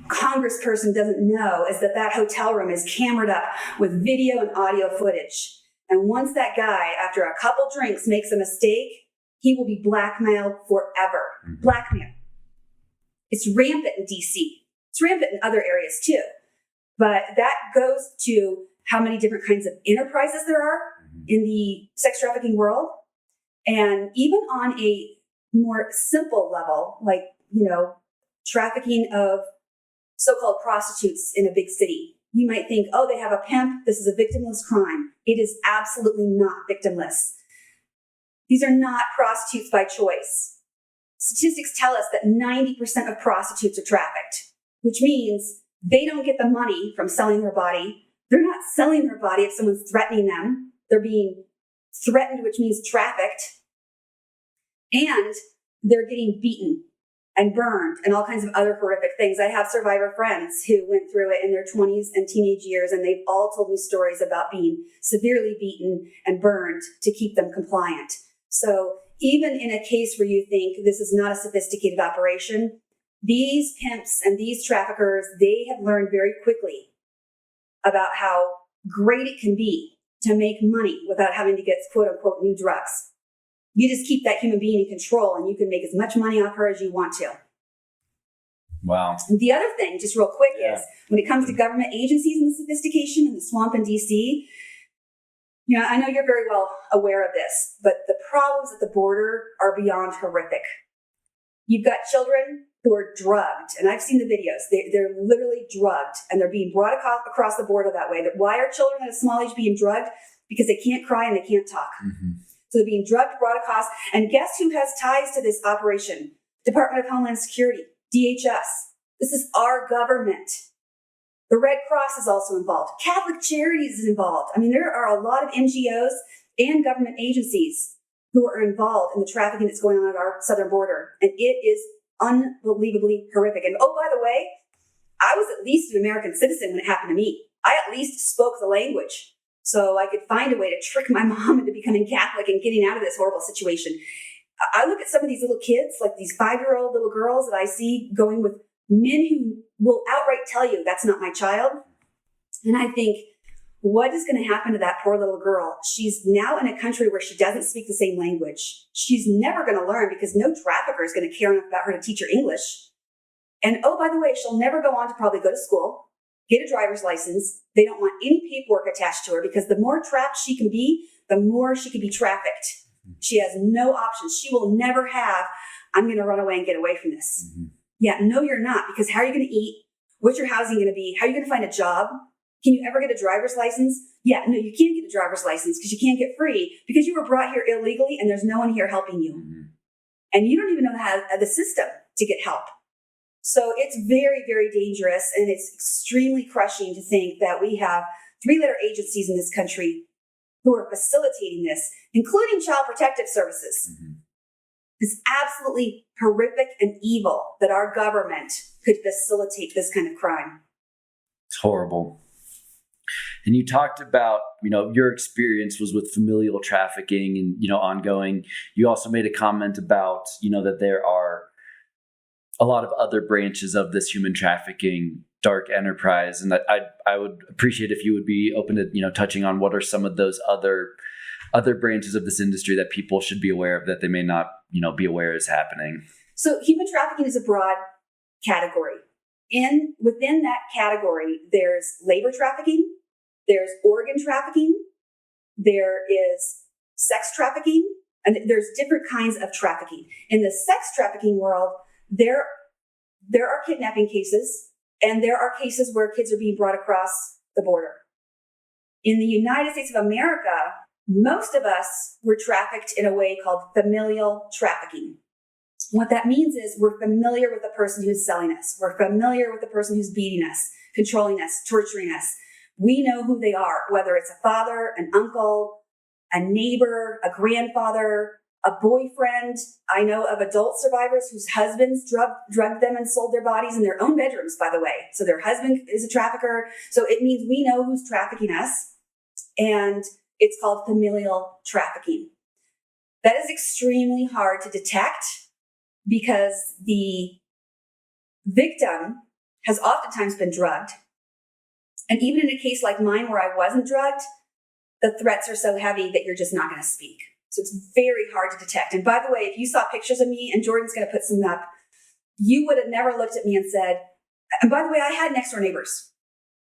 congressperson doesn't know is that that hotel room is camered up with video and audio footage. And once that guy, after a couple drinks, makes a mistake, he will be blackmailed forever. Blackmail. It's rampant in DC. It's rampant in other areas too. But that goes to how many different kinds of enterprises there are in the sex trafficking world. And even on a more simple level, like, trafficking of so-called prostitutes in a big city, you might think, oh, they have a pimp. This is a victimless crime. It is absolutely not victimless. These are not prostitutes by choice. Statistics tell us that 90% of prostitutes are trafficked, which means they don't get the money from selling their body. They're not selling their body if someone's threatening them. They're being threatened, which means trafficked. And they're getting beaten and burned and all kinds of other horrific things. I have survivor friends who went through it in their 20s and teenage years, and they've all told me stories about being severely beaten and burned to keep them compliant. So even in a case where you think this is not a sophisticated operation, these pimps and these traffickers, they have learned very quickly about how great it can be to make money without having to get quote unquote new drugs. You just keep that human being in control and you can make as much money off her as you want to. Wow. The other thing, just real quick, is when it comes to government agencies and the sophistication and the swamp in DC, I know you're very well aware of this, but the problems at the border are beyond horrific. You've got children who are drugged, and I've seen the videos. They're literally drugged, and they're being brought across the border that way. Why are children at a small age being drugged? Because they can't cry and they can't talk. So they're being drugged, brought across, and guess who has ties to this operation? Department of Homeland Security, DHS. This is our government. The Red Cross is also involved. Catholic Charities is involved. I mean, there are a lot of NGOs and government agencies who are involved in the trafficking that's going on at our southern border. And it is unbelievably horrific. And oh, by the way, I was at least an American citizen when it happened to me. I at least spoke the language. So I could find a way to trick my mom into becoming Catholic and getting out of this horrible situation. I look at some of these little kids, like these 5-year-old little girls that I see going with men who will outright tell you that's not my child. And I think, what is going to happen to that poor little girl? She's now in a country where she doesn't speak the same language. She's never going to learn because no trafficker is going to care enough about her to teach her English. And oh, by the way, she'll never go on to probably go to school, get a driver's license. They don't want any paperwork attached to her because the more trapped she can be, the more she can be trafficked. She has no options. She will never have, I'm going to run away and get away from this. Yeah, no, you're not, because how are you going to eat? What's your housing going to be? How are you going to find a job? Can you ever get a driver's license? Yeah, no, you can't get a driver's license because you can't get free because you were brought here illegally and there's no one here helping you. And you don't even know how the system to get help. So it's very, very dangerous, and it's extremely crushing to think that we have 3-letter agencies in this country who are facilitating this, including Child Protective Services. It's absolutely horrific and evil that our government could facilitate this kind of crime. It's horrible. And you talked about, your experience was with familial trafficking and, ongoing. You also made a comment about, that there are a lot of other branches of this human trafficking dark enterprise. And that I would appreciate if you would be open to, touching on what are some of those other branches of this industry that people should be aware of that they may not, be aware is happening. So human trafficking is a broad category. within that category, there's labor trafficking, there's organ trafficking, there is sex trafficking, and there's different kinds of trafficking. In the sex trafficking world, there are kidnapping cases, and there are cases where kids are being brought across the border. In the United States of America, most of us were trafficked in a way called familial trafficking. What that means is we're familiar with the person who's selling us. We're familiar with the person who's beating us, controlling us, torturing us. We know who they are, whether it's a father, an uncle, a neighbor, a grandfather, a boyfriend. I know of adult survivors whose husbands drugged them and sold their bodies in their own bedrooms, by the way. So their husband is a trafficker. So it means we know who's trafficking us. And it's called familial trafficking. That is extremely hard to detect because the victim has oftentimes been drugged. And even in a case like mine where I wasn't drugged, the threats are so heavy that you're just not going to speak. So it's very hard to detect. And by the way, if you saw pictures of me, and Jordan's going to put some up, you would have never looked at me and said, and by the way, I had next door neighbors.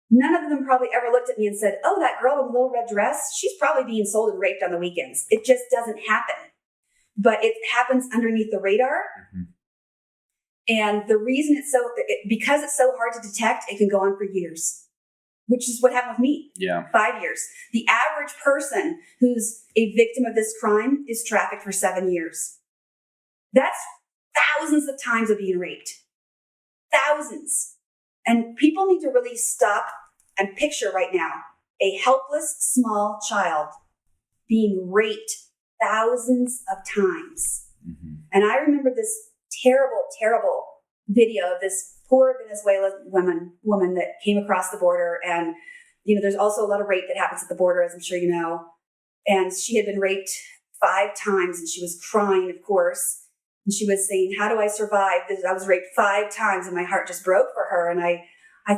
None of them probably ever looked at me and said, oh, that girl in the little red dress, she's probably being sold and raped on the weekends. It just doesn't happen. But it happens underneath the radar. Mm-hmm. And the reason because it's so hard to detect, it can go on for years, which is what happened with me. Yeah. 5 years. The average person who's a victim of this crime is trafficked for 7 years. That's thousands of times of being raped. Thousands. And people need to really stop and picture right now a helpless small child being raped thousands of times. Mm-hmm. And I remember this terrible, terrible video of this poor Venezuelan woman that came across the border. And, there's also a lot of rape that happens at the border, as I'm sure you know. And she had been raped 5 times and she was crying, of course. And she was saying, how do I survive this? I was raped 5 times and my heart just broke for her. And I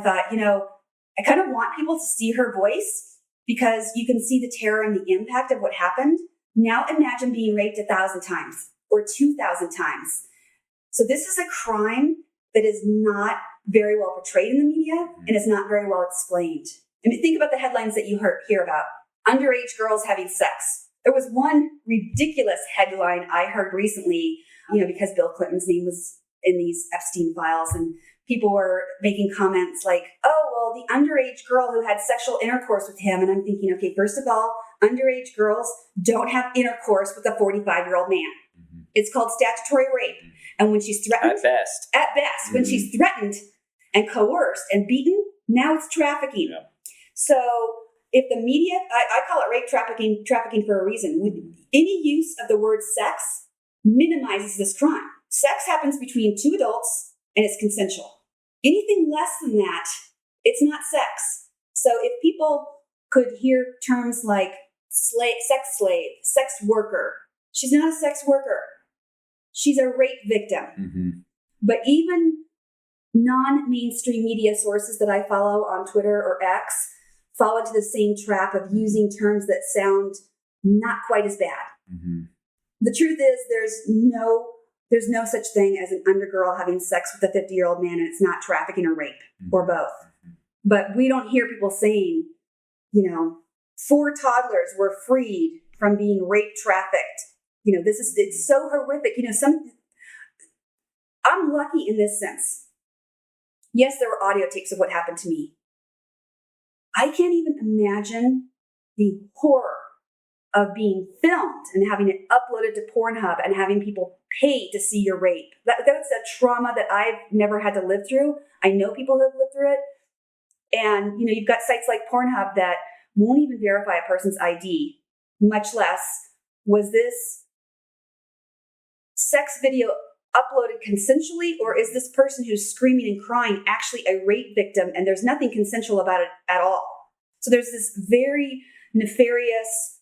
thought, I kind of want people to see her voice because you can see the terror and the impact of what happened. Now imagine being raped 1,000 times or 2,000 times. So this is a crime that is not very well portrayed in the media and is not very well explained. I mean, think about the headlines that you hear about. Underage girls having sex. There was one ridiculous headline I heard recently, because Bill Clinton's name was in these Epstein files, and people were making comments like, oh, well, the underage girl who had sexual intercourse with him. And I'm thinking, okay, first of all, underage girls don't have intercourse with a 45-year-old man. Mm-hmm. It's called statutory rape. And when she's threatened, at best, mm-hmm. when she's threatened and coerced and beaten, now it's trafficking. Yeah. So if the media, I call it rape trafficking for a reason. Any use of the word sex minimizes this crime. Sex happens between 2 adults and it's consensual. Anything less than that, it's not sex. So if people could hear terms like sex slave, sex worker, she's not a sex worker. She's a rape victim. Mm-hmm. But even non-mainstream media sources that I follow on Twitter or X fall into the same trap of using terms that sound not quite as bad. Mm-hmm. The truth is there's no such thing as an undergirl having sex with a 50-year-old man, and it's not trafficking or rape, mm-hmm. or both. Mm-hmm. But we don't hear people saying, 4 toddlers were freed from being rape trafficked. It's so horrific. I'm lucky in this sense. Yes, there were audio tapes of what happened to me. I can't even imagine the horror of being filmed and having it uploaded to Pornhub and having people pay to see your rape. That's a trauma that I've never had to live through. I know people who have lived through it. And, you've got sites like Pornhub that won't even verify a person's ID, much less was this sex video uploaded consensually, or is this person who's screaming and crying actually a rape victim and there's nothing consensual about it at all? So there's this very nefarious,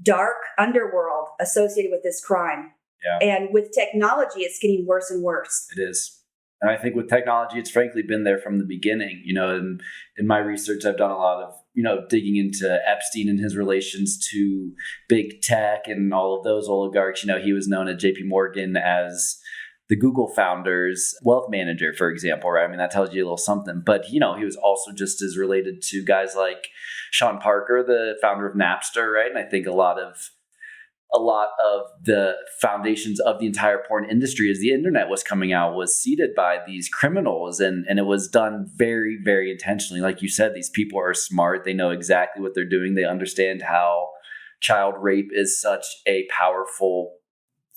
dark underworld associated with this crime. Yeah. And with technology, it's getting worse and worse. It is. And I think with technology, it's frankly been there from the beginning. In my research, I've done a lot of, digging into Epstein and his relations to big tech and all of those oligarchs. He was known at JP Morgan as the Google founder's wealth manager, for example, right? I mean, that tells you a little something. But, he was also just as related to guys like Sean Parker, the founder of Napster, right? And I think a lot of the foundations of the entire porn industry as the internet was coming out was seeded by these criminals. And it was done very, very intentionally. Like you said, these people are smart. They know exactly what they're doing. They understand how child rape is such a powerful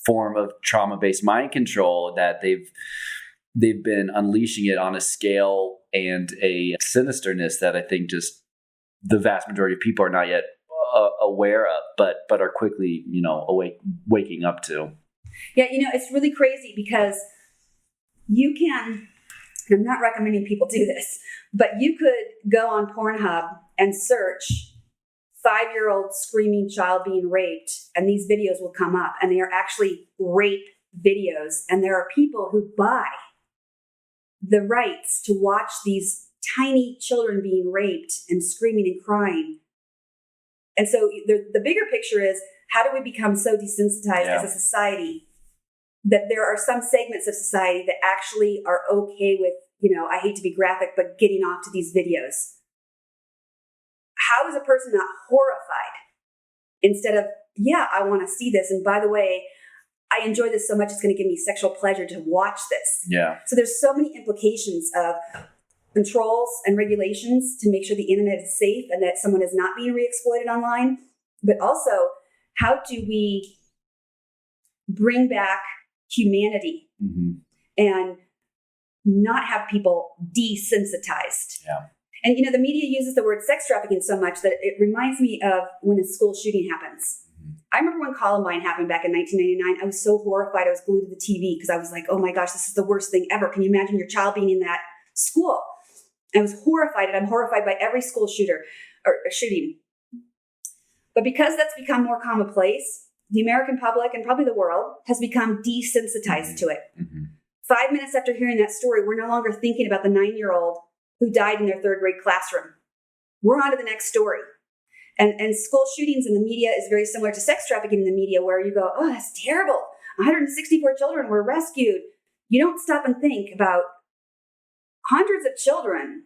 form of trauma-based mind control that they've been unleashing it on a scale and a sinisterness that I think just the vast majority of people are not yet aware of, but are quickly, waking up to. Yeah, it's really crazy because you can, I'm not recommending people do this, but you could go on Pornhub and search 5-year-old screaming child being raped, and these videos will come up, and they are actually rape videos. And there are people who buy the rights to watch these tiny children being raped and screaming and crying. And so the bigger picture is, how do we become so desensitized as a society that there are some segments of society that actually are okay with, I hate to be graphic, but getting off to these videos? How is a person not horrified instead of, I want to see this. And by the way, I enjoy this so much, it's going to give me sexual pleasure to watch this. Yeah. So there's so many implications of controls and regulations to make sure the internet is safe and that someone is not being re-exploited online. But also, how do we bring back humanity and not have people desensitized? Yeah. And, the media uses the word sex trafficking so much that it reminds me of when a school shooting happens. I remember when Columbine happened back in 1999, I was so horrified. I was glued to the TV because I was like, oh my gosh, this is the worst thing ever. Can you imagine your child being in that school? I was horrified, and I'm horrified by every school shooter or shooting. But because that's become more commonplace, the American public and probably the world has become desensitized to it. 5 minutes after hearing that story, we're no longer thinking about the 9-year-old who died in their 3rd grade classroom. We're on to the next story. And school shootings in the media is very similar to sex trafficking in the media, where you go, oh, that's terrible. 164 children were rescued. You don't stop and think about hundreds of children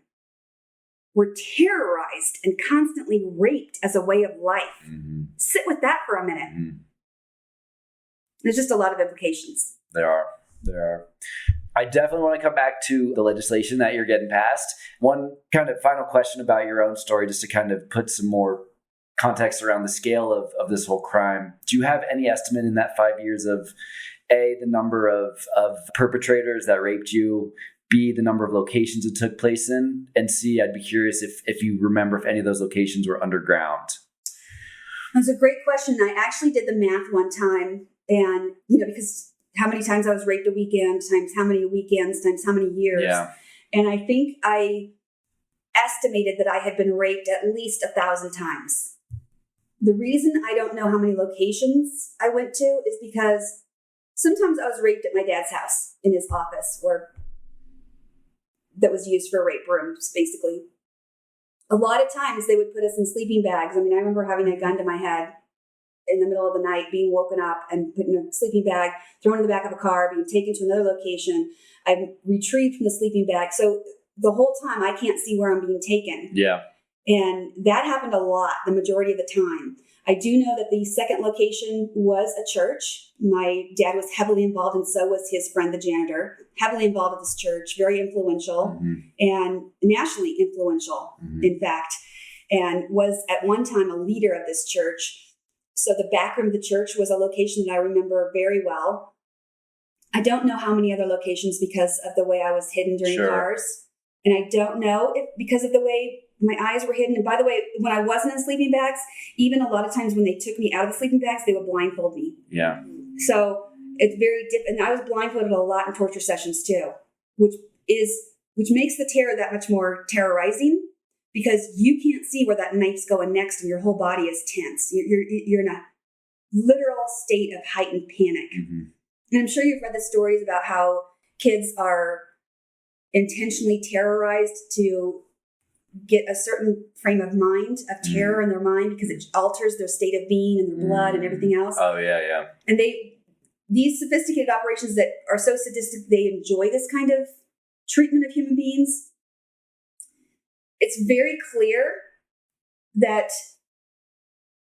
were terrorized and constantly raped as a way of life. Sit with that for a minute. There's just a lot of implications. There are. I definitely want to come back to the legislation that you're getting passed. One kind of final question about your own story, just to kind of put some more context around the scale of this whole crime. Do you have any estimate in that 5 years of A, the number of perpetrators that raped you, B, the number of locations it took place in, and C, I'd be curious if you remember if any of those locations were underground? That's a great question. I actually did the math one time, and, because how many times I was raped a weekend, times how many weekends, times how many years. Yeah. And I think I estimated that I had been raped at least 1,000 times. The reason I don't know how many locations I went to is because sometimes I was raped at my dad's house in his office, that was used for rape rooms, basically. A lot of times they would put us in sleeping bags. I mean, I remember having a gun to my head in the middle of the night, being woken up and put in a sleeping bag, thrown in the back of a car, being taken to another location. I'm retrieved from the sleeping bag. So the whole time I can't see where I'm being taken. Yeah. And that happened a lot, the majority of the time. I do know that the second location was a church. My dad was heavily involved, and so was his friend, the janitor, heavily involved at this church, very influential and nationally influential, in fact, and was at one time a leader of this church. So the back room of the church was a location that I remember very well. I don't know how many other locations because of the way I was hidden during cars. And I don't know if because of the way my eyes were hidden. And by the way, when I wasn't in sleeping bags, even a lot of times when they took me out of the sleeping bags, they would blindfold me. Yeah. So it's very different. And I was blindfolded a lot in torture sessions too, which makes the terror that much more terrorizing, because you can't see where that knife's going next and your whole body is tense. You're in a literal state of heightened panic. And I'm sure you've read the stories about how kids are intentionally terrorized to get a certain frame of mind, of terror in their mind, because it alters their state of being and their blood and everything else. Oh, yeah, yeah. And these sophisticated operations that are so sadistic, they enjoy this kind of treatment of human beings. It's very clear that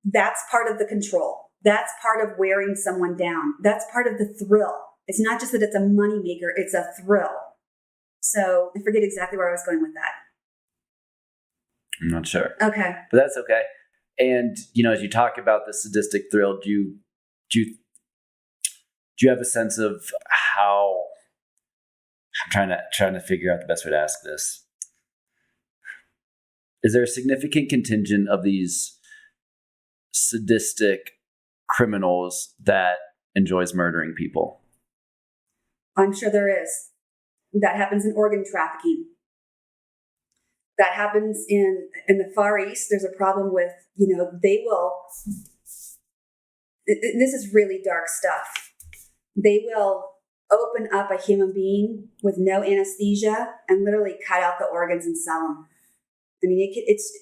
that's part of the control. That's part of wearing someone down. That's part of the thrill. It's not just that it's a moneymaker, it's a thrill. So I forget exactly where I was going with that. I'm not sure. Okay. But that's okay. And, as you talk about the sadistic thrill, do you have a sense of how, I'm trying to figure out the best way to ask this. Is there a significant contingent of these sadistic criminals that enjoys murdering people? I'm sure there is. That happens in organ trafficking. That happens in the Far East. There's a problem with, they will, this is really dark stuff. They will open up a human being with no anesthesia and literally cut out the organs and sell them. I mean, it's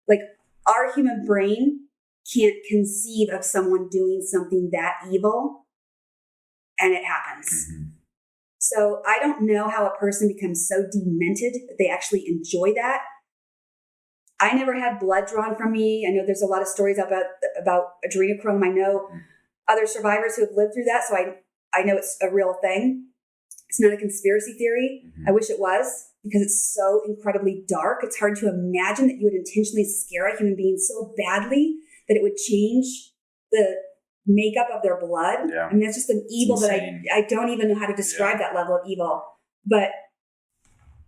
like our human brain can't conceive of someone doing something that evil, and it happens. Mm-hmm. So I don't know how a person becomes so demented that they actually enjoy that. I never had blood drawn from me. I know there's a lot of stories about adrenochrome. I know other survivors who have lived through that, so I know it's a real thing. It's not a conspiracy theory. Mm-hmm. I wish it was, because it's so incredibly dark. It's hard to imagine that you would intentionally scare a human being so badly that it would change the makeup of their blood. Yeah. I mean, that's just an evil that I don't even know how to describe that level of evil. But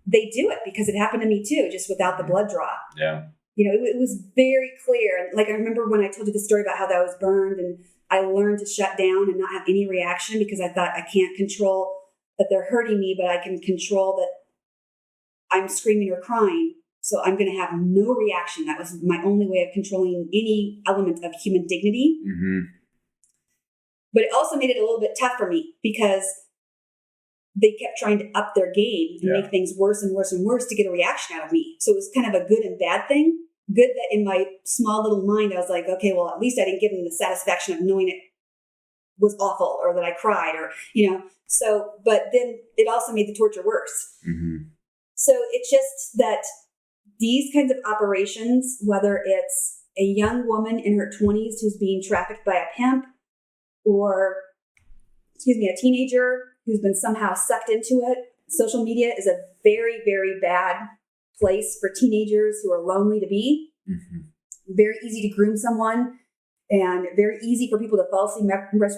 they do it because it happened to me too, just without the blood draw. Yeah. It was very clear. Like, I remember when I told you the story about how that was burned, and I learned to shut down and not have any reaction because I thought, I can't control that they're hurting me, but I can control that I'm screaming or crying. So I'm going to have no reaction. That was my only way of controlling any element of human dignity. Mm-hmm. But it also made it a little bit tough for me because they kept trying to up their game and make things worse and worse and worse to get a reaction out of me. So it was kind of a good and bad thing. Good that in my small little mind, I was like, okay, well, at least I didn't give them the satisfaction of knowing it was awful or that I cried or, So, but then it also made the torture worse. Mm-hmm. So it's just that these kinds of operations, whether it's a young woman in her 20s who's being trafficked by a pimp, or, a teenager who's been somehow sucked into it. Social media is a very, very bad place for teenagers who are lonely to be. Mm-hmm. Very easy to groom someone, and very easy for people to falsely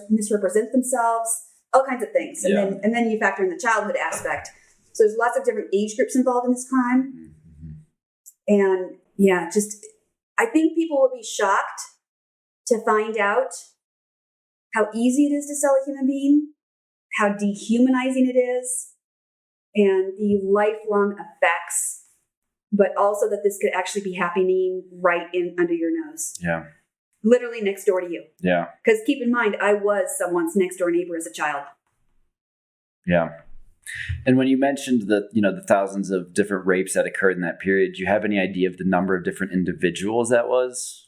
misrepresent themselves, all kinds of things. And then you factor in the childhood aspect. So there's lots of different age groups involved in this crime. Mm-hmm. And I think people will be shocked to find out how easy it is to sell a human being, how dehumanizing it is, and the lifelong effects, but also that this could actually be happening right under your nose. Yeah. Literally next door to you. Yeah. Because keep in mind, I was someone's next door neighbor as a child. Yeah. And when you mentioned the thousands of different rapes that occurred in that period, do you have any idea of the number of different individuals that was?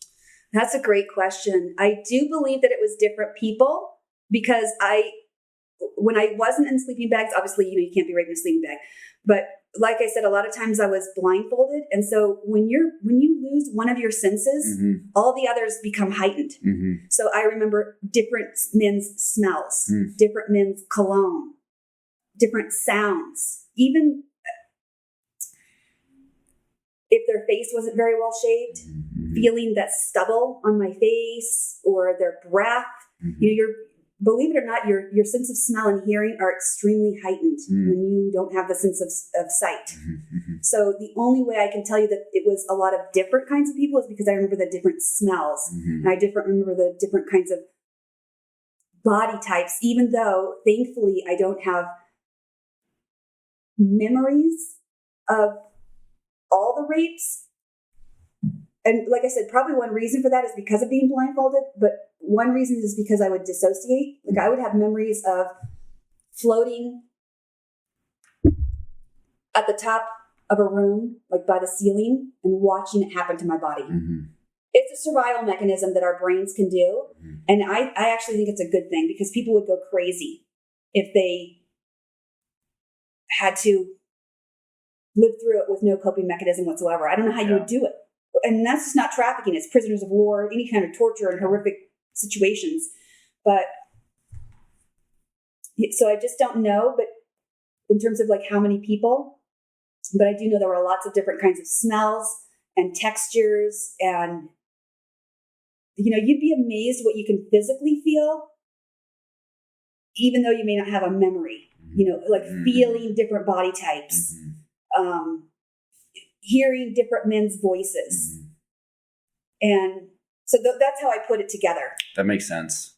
That's a great question. I do believe that it was different people because when I wasn't in sleeping bags, obviously, you can't be raped in a sleeping bag. But like I said, a lot of times I was blindfolded. And so when you lose one of your senses, mm-hmm. all the others become heightened. Mm-hmm. So I remember different men's smells, different men's cologne, different sounds, even if their face wasn't very well shaved, mm-hmm. feeling that stubble on my face or their breath. Mm-hmm. Believe it or not, your sense of smell and hearing are extremely heightened when you don't have the sense of sight. Mm-hmm. So the only way I can tell you that it was a lot of different kinds of people is because I remember the different smells. Mm-hmm. And I remember the different kinds of body types, even though thankfully I don't have memories of all the rapes. And like I said, probably one reason for that is because of being blindfolded, but one reason is because I would dissociate. Like I would have memories of floating at the top of a room, like by the ceiling, and watching it happen to my body. Mm-hmm. It's a survival mechanism that our brains can do. And I actually think it's a good thing, because people would go crazy if they had to live through it with no coping mechanism whatsoever. I don't know how you would do it. And that's just not trafficking. It's prisoners of war, any kind of torture and horrific situations. But so I just don't know, but in terms of like how many people, but I do know there were lots of different kinds of smells and textures, and you'd be amazed what you can physically feel, even though you may not have a memory, like feeling different body types, hearing different men's voices. And so that's how I put it together. That makes sense.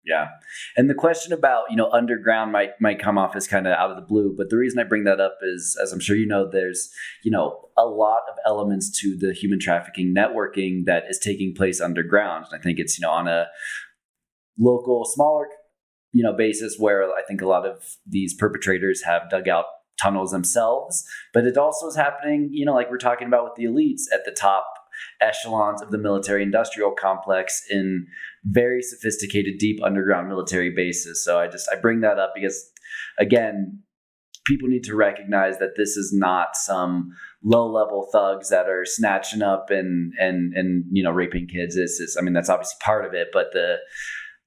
Yeah. And the question about, underground might come off as kind of out of the blue. But the reason I bring that up is, as I'm sure you know, there's, a lot of elements to the human trafficking networking that is taking place underground. And I think it's, on a local, smaller, basis, where I think a lot of these perpetrators have dug out tunnels themselves. But it also is happening, like we're talking about with the elites at the top echelons of the military industrial complex in very sophisticated, deep underground military bases. So I bring that up because, again, people need to recognize that this is not some low-level thugs that are snatching up and raping kids. That's obviously part of it, but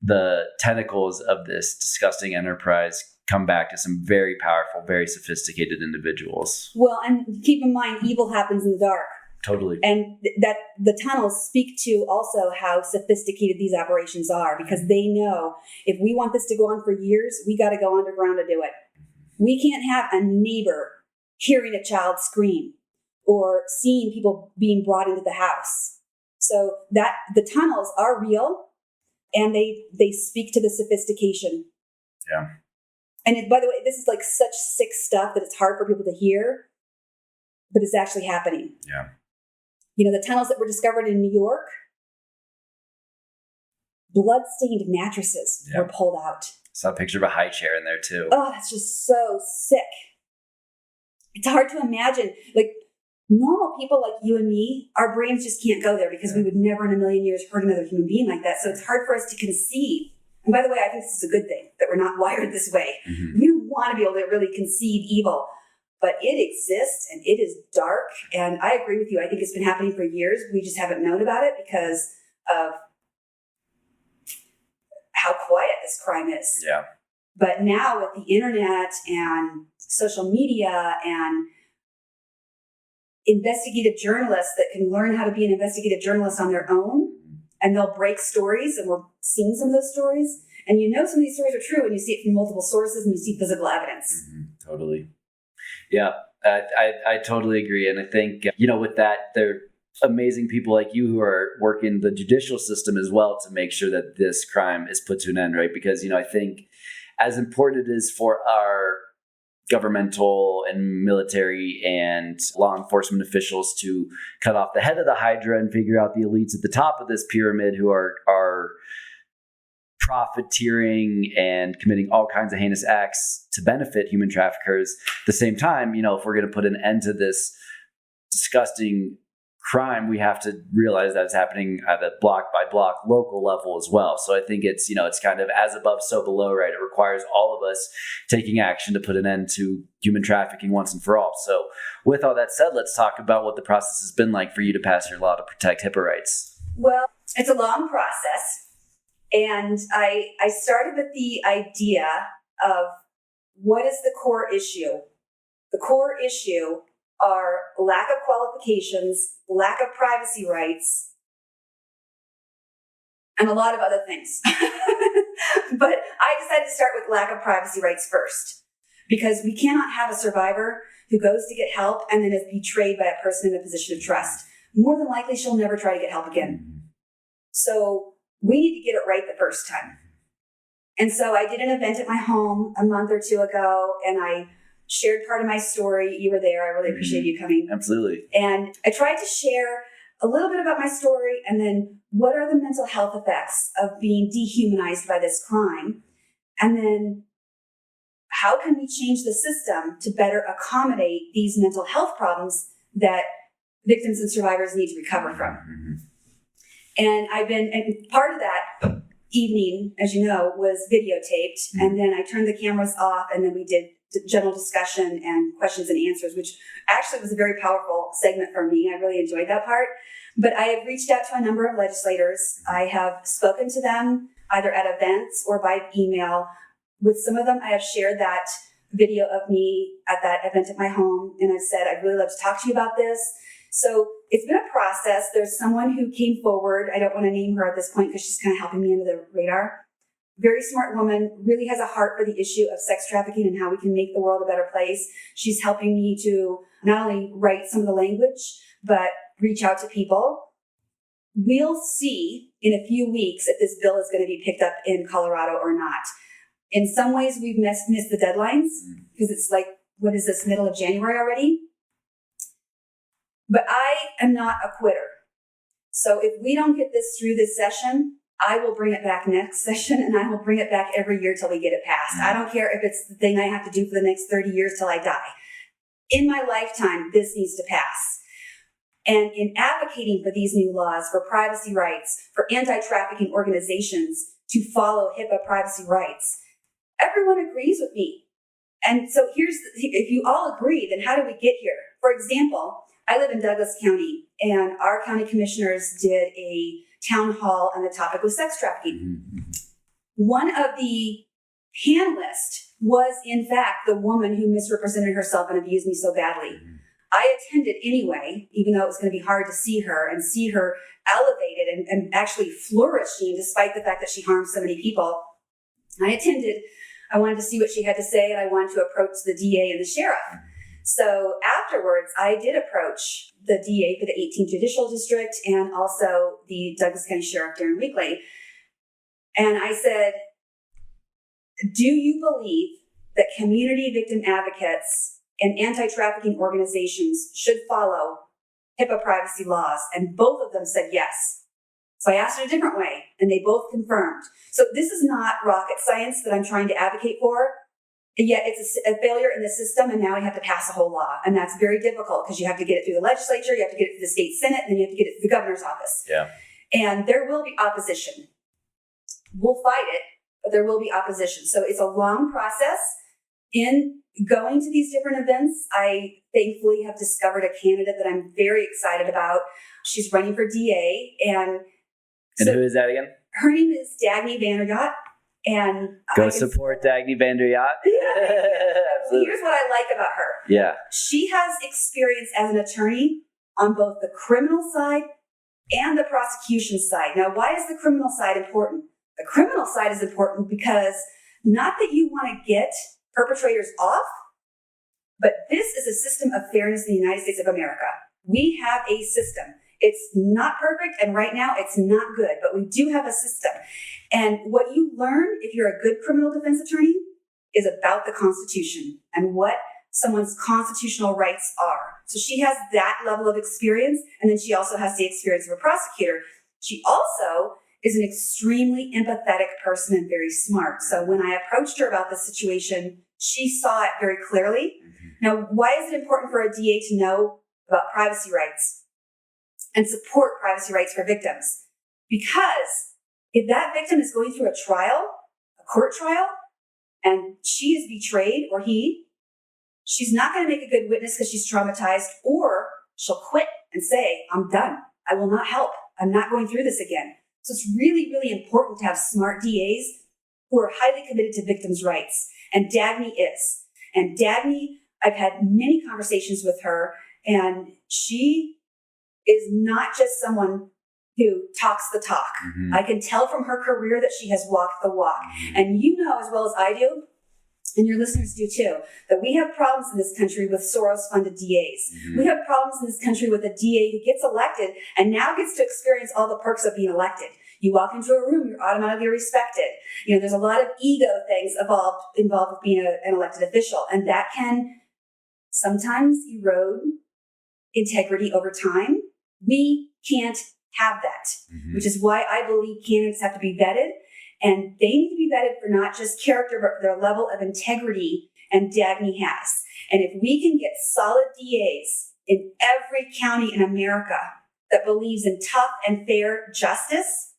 the tentacles of this disgusting enterprise come back to some very powerful, very sophisticated individuals. Well, and keep in mind, evil happens in the dark. Totally. And that the tunnels speak to also how sophisticated these operations are, because they know if we want this to go on for years, we got to go underground to do it. We can't have a neighbor hearing a child scream or seeing people being brought into the house. So that the tunnels are real, and they speak to the sophistication. Yeah. And by the way, this is like such sick stuff that it's hard for people to hear, but it's actually happening. Yeah. The tunnels that were discovered in New York, blood-stained mattresses were pulled out. Saw a picture of a high chair in there too. Oh, that's just so sick. It's hard to imagine. Like, normal people like you and me, our brains just can't go there, because we would never in a million years hurt another human being like that. So it's hard for us to conceive. And by the way, I think this is a good thing that we're not wired this way. We want to be able to really conceive evil. But it exists, and it is dark. And I agree with you. I think it's been happening for years. We just haven't known about it because of how quiet this crime is. Yeah. But now with the internet and social media and investigative journalists that can learn how to be an investigative journalist on their own, and they'll break stories, and we're seeing some of those stories. And some of these stories are true when you see it from multiple sources and you see physical evidence. Totally. Yeah, I totally agree. And I think, with that, there are amazing people like you who are working the judicial system as well to make sure that this crime is put to an end, right? Because, I think as important it is for our governmental and military and law enforcement officials to cut off the head of the Hydra and figure out the elites at the top of this pyramid who are profiteering and committing all kinds of heinous acts to benefit human traffickers. At the same time, if we're going to put an end to this disgusting crime, we have to realize that it's happening at a block by block local level as well. So I think it's, it's kind of as above, so below, right? It requires all of us taking action to put an end to human trafficking once and for all. So with all that said, let's talk about what the process has been like for you to pass your law to protect HIPAA rights. Well, it's a long process. And I started with the idea of what is the core issue? The core issue are lack of qualifications, lack of privacy rights, and a lot of other things. But I decided to start with lack of privacy rights first, because we cannot have a survivor who goes to get help and then is betrayed by a person in a position of trust. More than likely, she'll never try to get help again. So we need to get it right the first time. And so I did an event at my home a month or two ago, and I shared part of my story. You were there. I really appreciate you coming. Absolutely. And I tried to share a little bit about my story, and then what are the mental health effects of being dehumanized by this crime? And then how can we change the system to better accommodate these mental health problems that victims and survivors need to recover from? And and part of that evening, as you know, was videotaped. And then I turned the cameras off, and then we did general discussion and questions and answers, which actually was a very powerful segment for me. I really enjoyed that part. But I have reached out to a number of legislators. I have spoken to them either at events or by email. With some of them, I have shared that video of me at that event at my home, and I've said, I'd really love to talk to you about this. So it's been a process. There's someone who came forward. I don't want to name her at this point because she's kind of helping me under the radar. Very smart woman, really has a heart for the issue of sex trafficking and how we can make the world a better place. She's helping me to not only write some of the language, but reach out to people. We'll see in a few weeks if this bill is going to be picked up in Colorado or not. In some ways, we've missed the deadlines because it's like, what is this, middle of January already? But I am not a quitter. So if we don't get this through this session, I will bring it back next session, and I will bring it back every year till we get it passed. I don't care if it's the thing I have to do for the next 30 years till I die. In my lifetime, this needs to pass. And in advocating for these new laws, for privacy rights, for anti-trafficking organizations to follow HIPAA privacy rights, everyone agrees with me. And so if you all agree, then how do we get here? For example, I live in Douglas County, and our county commissioners did a town hall on the topic of sex trafficking. One of the panelists was, in fact, the woman who misrepresented herself and abused me so badly. I attended anyway, even though it was going to be hard to see her and see her elevated and actually flourishing despite the fact that she harmed so many people. I attended. I wanted to see what she had to say, and I wanted to approach the DA and the sheriff. So afterwards, I did approach the DA for the 18th Judicial District and also the Douglas County Sheriff, Darren Weekley. And I said, do you believe that community victim advocates and anti-trafficking organizations should follow HIPAA privacy laws? And both of them said yes. So I asked it a different way, and they both confirmed. So this is not rocket science that I'm trying to advocate for. Yet it's a failure in the system, and now we have to pass a whole law. And that's very difficult because you have to get it through the legislature, you have to get it through the state senate, and then you have to get it through the governor's office. Yeah. And there will be opposition. We'll fight it, but there will be opposition. So it's a long process. In going to these different events, I thankfully have discovered a candidate that I'm very excited about. She's running for DA. And who is that again? Her name is Dagny Vanderyacht. And go support Dagny Vanderyacht. Yeah. Here's what I like about her. Yeah. She has experience as an attorney on both the criminal side and the prosecution side. Now, why is the criminal side important? The criminal side is important because not that you want to get perpetrators off, but this is a system of fairness in the United States of America. We have a system. It's not perfect, and right now it's not good, but we do have a system. And what you learn if you're a good criminal defense attorney is about the Constitution and what someone's constitutional rights are. So she has that level of experience, and then she also has the experience of a prosecutor. She also is an extremely empathetic person and very smart. So when I approached her about this situation, she saw it very clearly. Now, why is it important for a DA to know about privacy rights and support privacy rights for victims? Because if that victim is going through a trial, a court trial, and she is betrayed, or he, she's not going to make a good witness because she's traumatized, or she'll quit and say, I'm done. I will not help. I'm not going through this again. So it's really, really important to have smart DAs who are highly committed to victims' rights. And Dagny is. And Dagny, I've had many conversations with her, and she is not just someone who talks the talk. I can tell from her career that she has walked the walk. And you know as well as I do, and your listeners do too, that we have problems in this country with Soros-funded DAs. We have problems in this country with a DA who gets elected and now gets to experience all the perks of being elected. You walk into a room, you're automatically respected. You know, there's a lot of ego things involved with being an elected official, and that can sometimes erode integrity over time. We can't have that, which is why I believe candidates have to be vetted. And they need to be vetted for not just character, but for their level of integrity, and Dagny has. And if we can get solid DAs in every county in America that believes in tough and fair justice,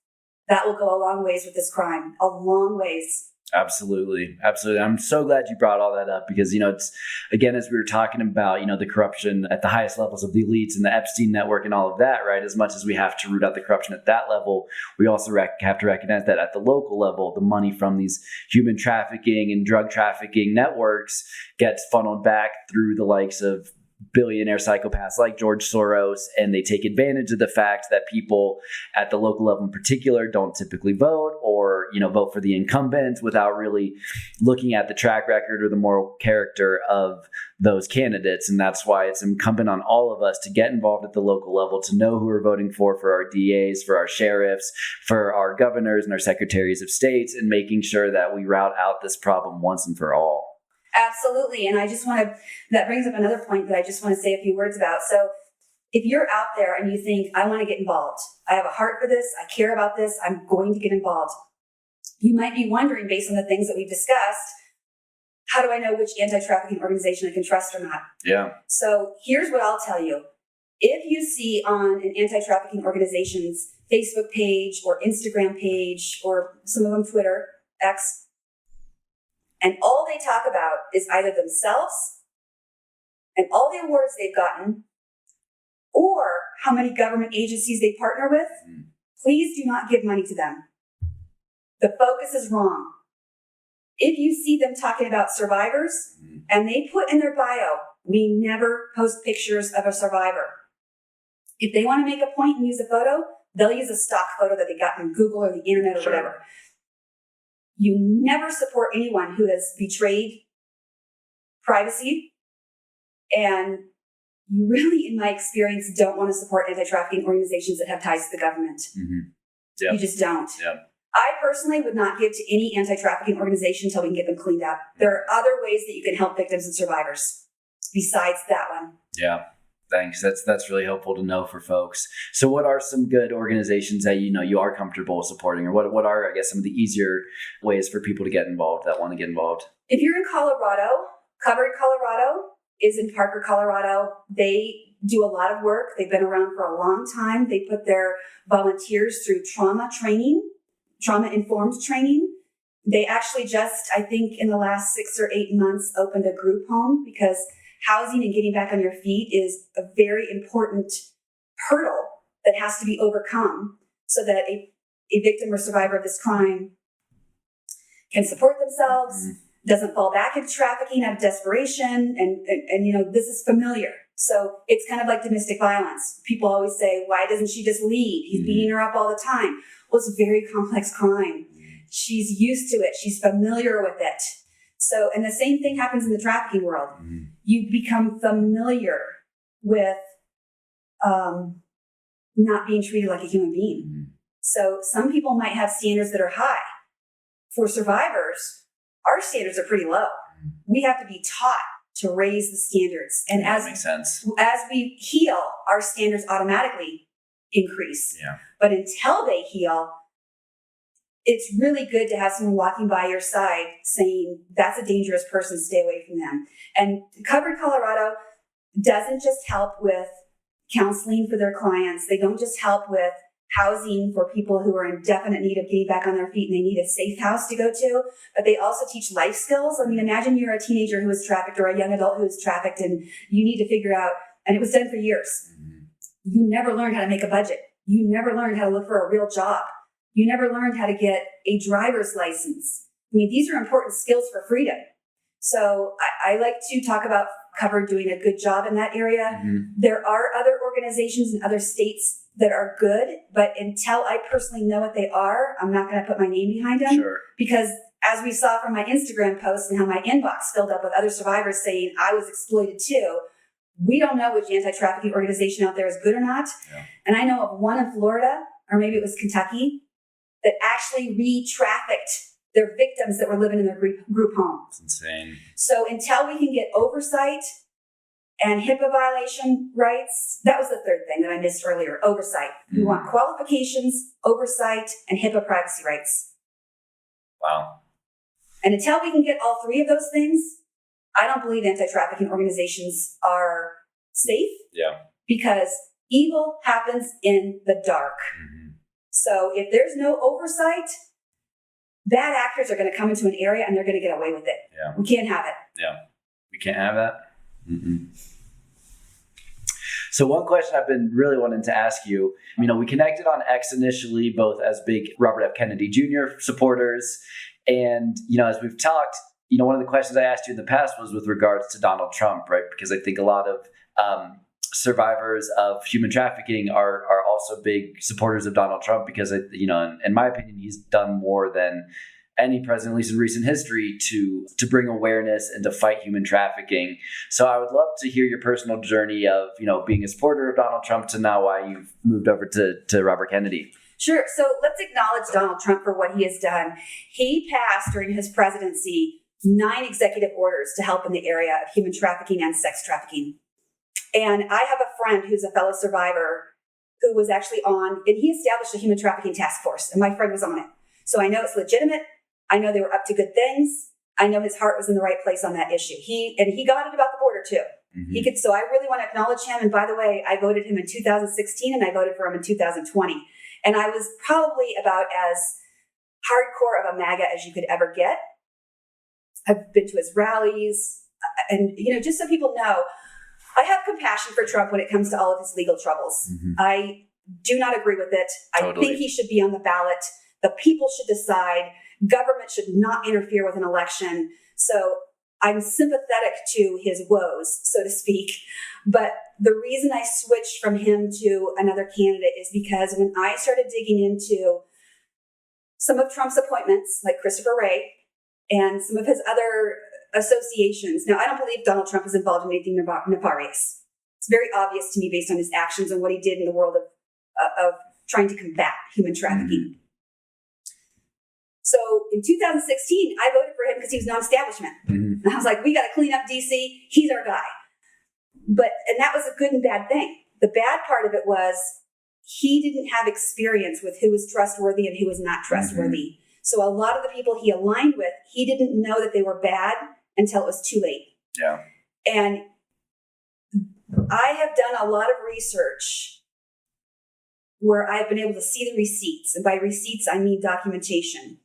that will go a long ways with this crime. A long ways. Absolutely. Absolutely. I'm so glad you brought all that up because, it's, again, as we were talking about, the corruption at the highest levels of the elites and the Epstein network and all of that, right? As much as we have to root out the corruption at that level, we also have to recognize that at the local level, the money from these human trafficking and drug trafficking networks gets funneled back through the likes of billionaire psychopaths like George Soros, and they take advantage of the fact that people at the local level in particular don't typically vote or, vote for the incumbent without really looking at the track record or the moral character of those candidates. And that's why it's incumbent on all of us to get involved at the local level, to know who we're voting for our DAs, for our sheriffs, for our governors and our secretaries of states, and making sure that we root out this problem once and for all. Absolutely. And that brings up another point that I just want to say a few words about. So if you're out there and you think, I want to get involved, I have a heart for this, I care about this, I'm going to get involved. You might be wondering, based on the things that we've discussed, how do I know which anti-trafficking organization I can trust or not? Yeah. So here's what I'll tell you. If you see on an anti-trafficking organization's Facebook page or Instagram page, or some of them Twitter, X, and all they talk about is either themselves and all the awards they've gotten, or how many government agencies they partner with, please do not give money to them. The focus is wrong. If you see them talking about survivors and they put in their bio, we never post pictures of a survivor. If they want to make a point and use a photo, they'll use a stock photo that they got from Google or the internet or whatever. You never support anyone who has betrayed privacy, and you really, in my experience, don't want to support anti-trafficking organizations that have ties to the government. Yep. You just don't. Yep. I personally would not give to any anti-trafficking organization until we can get them cleaned up. There are other ways that you can help victims and survivors besides that one. Yeah. Thanks. That's really helpful to know for folks. So what are some good organizations that you are comfortable supporting, or what are, I guess, some of the easier ways for people to get involved that want to get involved? If you're in Colorado, Covered Colorado is in Parker, Colorado. They do a lot of work. They've been around for a long time. They put their volunteers through trauma-informed training. They actually just, I think in the last 6 or 8 months, opened a group home, because housing and getting back on your feet is a very important hurdle that has to be overcome so that a victim or survivor of this crime can support themselves, doesn't fall back into trafficking out of desperation, and this is familiar. So it's kind of like domestic violence. People always say, why doesn't she just leave? He's beating her up all the time. Well, it's a very complex crime. She's used to it. She's familiar with it. So, and the same thing happens in the trafficking world. You become familiar with not being treated like a human being. So some people might have standards that are high. For survivors, our standards are pretty low. We have to be taught to raise the standards. And that makes sense. As we heal, our standards automatically increase. Yeah. But until they heal, it's really good to have someone walking by your side saying, that's a dangerous person, stay away from them. And Covered Colorado doesn't just help with counseling for their clients. They don't just help with housing for people who are in definite need of getting back on their feet and they need a safe house to go to, but they also teach life skills. I mean, imagine you're a teenager who is trafficked or a young adult who is trafficked, and you need to figure out, and it was done for years. You never learned how to make a budget. You never learned how to look for a real job. You never learned how to get a driver's license. I mean, these are important skills for freedom. So I like to talk about Covered doing a good job in that area. There are other organizations in other states that are good, but until I personally know what they are, I'm not going to put my name behind them. Sure. Because as we saw from my Instagram post and how my inbox filled up with other survivors saying I was exploited too, we don't know which anti-trafficking organization out there is good or not. Yeah. And I know of one in Florida, or maybe it was Kentucky, that actually re-trafficked their victims that were living in their group home. It's insane. So until we can get oversight and HIPAA violation rights, that was the third thing that I missed earlier, oversight. We want qualifications, oversight, and HIPAA privacy rights. Wow. And until we can get all three of those things, I don't believe anti-trafficking organizations are safe. Yeah. Because Evil happens in the dark. Mm-hmm. So if there's no oversight, bad actors are going to come into an area and they're going to get away with it. Yeah. We can't have it. Yeah. We can't have that. Mm-mm. So one question I've been really wanting to ask you, we connected on X initially, both as big Robert F. Kennedy Jr. supporters. And, as we've talked, one of the questions I asked you in the past was with regards to Donald Trump, right? Because I think a lot of survivors of human trafficking are also big supporters of Donald Trump because, in my opinion, he's done more than any president, at least in recent history, to bring awareness and to fight human trafficking. So I would love to hear your personal journey of, being a supporter of Donald Trump to now why you've moved over to Robert Kennedy. Sure. So let's acknowledge Donald Trump for what he has done. He passed during his presidency 9 executive orders to help in the area of human trafficking and sex trafficking. And I have a friend who's a fellow survivor who was actually on, and he established a human trafficking task force, and my friend was on it. So I know it's legitimate. I know they were up to good things. I know his heart was in the right place on that issue. He got it about the border too. Mm-hmm. So I really want to acknowledge him. And by the way, I voted him in 2016 and I voted for him in 2020. And I was probably about as hardcore of a MAGA as you could ever get. I've been to his rallies and, just so people know, I have compassion for Trump when it comes to all of his legal troubles. Mm-hmm. I do not agree with it. Totally. I think he should be on the ballot. The people should decide. Government should not interfere with an election. So I'm sympathetic to his woes, so to speak. But the reason I switched from him to another candidate is because when I started digging into some of Trump's appointments, like Christopher Wray, and some of his other associations. Now, I don't believe Donald Trump is involved in anything nefarious. It's very obvious to me based on his actions and what he did in the world of trying to combat human trafficking. Mm-hmm. So in 2016, I voted for him because he was non-establishment. Mm-hmm. I was like, we got to clean up DC. He's our guy. And that was a good and bad thing. The bad part of it was he didn't have experience with who was trustworthy and who was not trustworthy. Mm-hmm. So a lot of the people he aligned with, he didn't know that they were bad until it was too late. Yeah. And I have done a lot of research where I've been able to see the receipts. And by receipts, I mean documentation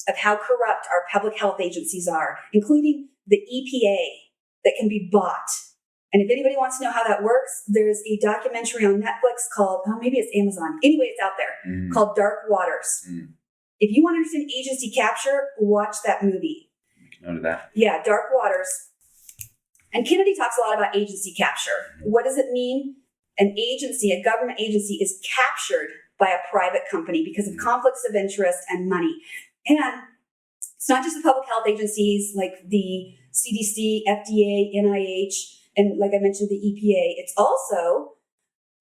of how corrupt our public health agencies are, including the EPA that can be bought. And if anybody wants to know how that works, there's a documentary on Netflix called, maybe it's Amazon. Anyway, it's out there called Dark Waters. Mm. If you want to understand agency capture, watch that movie. Make note of that. Yeah, Dark Waters. And Kennedy talks a lot about agency capture. What does it mean? An agency, a government agency, is captured by a private company because of conflicts of interest and money. And it's not just the public health agencies like the CDC, FDA, NIH, and like I mentioned, the EPA. It's also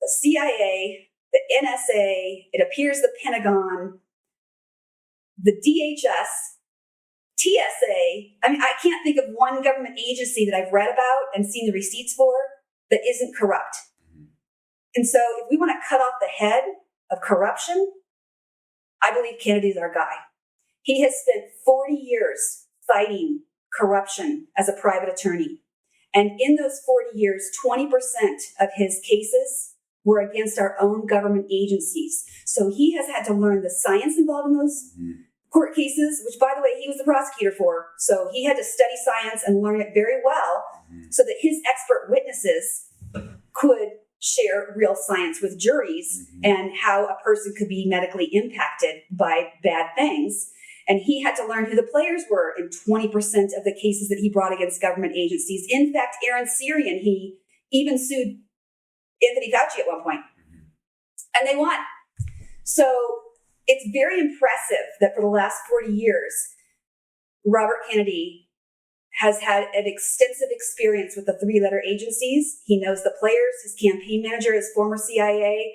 the CIA, the NSA, it appears the Pentagon, the DHS, TSA. I can't think of one government agency that I've read about and seen the receipts for that isn't corrupt. And so if we want to cut off the head of corruption, I believe Kennedy's our guy. He has spent 40 years fighting corruption as a private attorney. And in those 40 years, 20% of his cases were against our own government agencies. So he has had to learn the science involved in those court cases, which, by the way, he was the prosecutor for. So he had to study science and learn it very well so that his expert witnesses could share real science with juries and how a person could be medically impacted by bad things. And he had to learn who the players were in 20% of the cases that he brought against government agencies. In fact, Aaron Sirian, he even sued Anthony Fauci at one point. And they won. So it's very impressive that for the last 40 years, Robert Kennedy has had an extensive experience with the 3-letter agencies. He knows the players. His campaign manager is former CIA.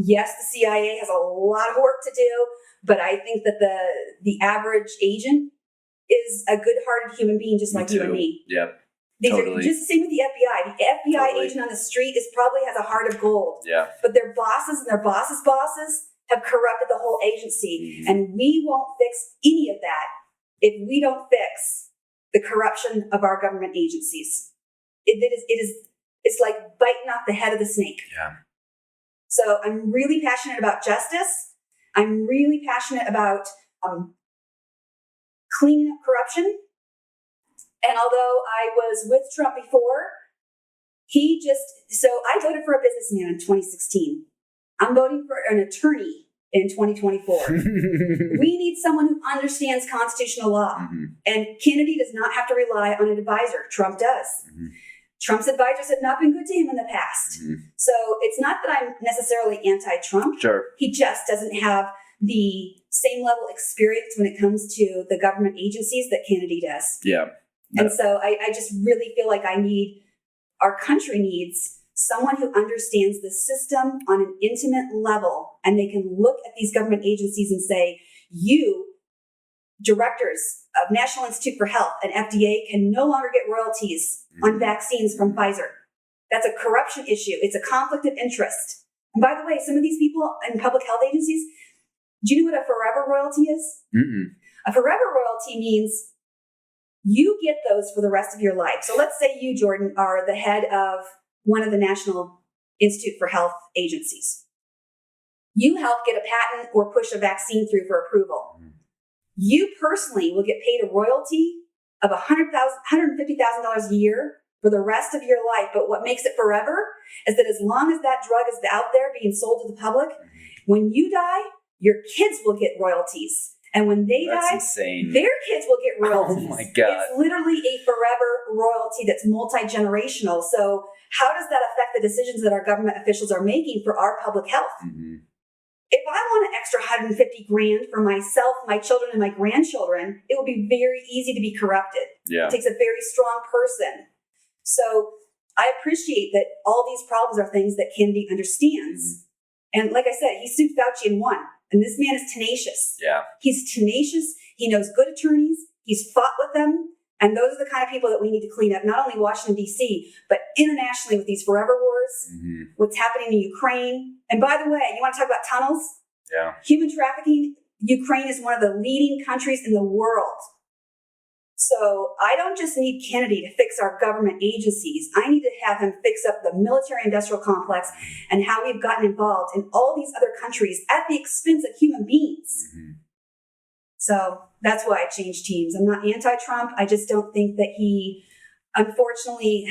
Yes, the CIA has a lot of work to do, but I think that the average agent is a good-hearted human being, just like you and me. Yep. These are just the same with the FBI. The FBI agent on the street probably has a heart of gold. Yeah. But their bosses and their bosses' bosses have corrupted the whole agency. And we won't fix any of that if we don't fix the corruption of our government agencies. It's like biting off the head of the snake. Yeah. So I'm really passionate about justice. I'm really passionate about cleaning up corruption. And although I was with Trump before, so I voted for a businessman in 2016. I'm voting for an attorney in 2024. We need someone who understands constitutional law. Mm-hmm. And Kennedy does not have to rely on an advisor. Trump does. Mm-hmm. Trump's advisors have not been good to him in the past. Mm-hmm. So it's not that I'm necessarily anti-Trump. Sure. He just doesn't have the same level of experience when it comes to the government agencies that Kennedy does. Yeah. And so I just really feel like our country needs someone who understands the system on an intimate level, and they can look at these government agencies and say, you, directors of National Institute for Health and FDA, can no longer get royalties on vaccines from Pfizer. That's a corruption issue. It's a conflict of interest. And by the way, some of these people in public health agencies, do you know what a forever royalty is? Mm-mm. A forever royalty means you get those for the rest of your life. So let's say you, Jordan, are the head of one of the National Institute for Health agencies. You help get a patent or push a vaccine through for approval. You personally will get paid a royalty of $150,000 a year for the rest of your life. But what makes it forever is that as long as that drug is out there being sold to the public, when you die, your kids will get royalties. And when they die, insane. Their kids will get royalties. Oh my God. It's literally a forever royalty that's multi-generational. So how does that affect the decisions that our government officials are making for our public health? Mm-hmm. If I want an extra $150,000 for myself, my children, and my grandchildren, it will be very easy to be corrupted. Yeah. It takes a very strong person. So I appreciate that all these problems are things that Kennedy understands. Mm-hmm. And like I said, he sued Fauci and won. And this man is tenacious. Yeah. He's tenacious. He knows good attorneys. He's fought with them. And those are the kind of people that we need to clean up, not only Washington, D.C., but internationally with these forever wars, what's happening in Ukraine. And by the way, you want to talk about tunnels? Yeah. Human trafficking, Ukraine is one of the leading countries in the world. So I don't just need Kennedy to fix our government agencies. I need to have him fix up the military-industrial complex and how we've gotten involved in all these other countries at the expense of human beings. Mm-hmm. So that's why I changed teams. I'm not anti-Trump. I just don't think that he, unfortunately,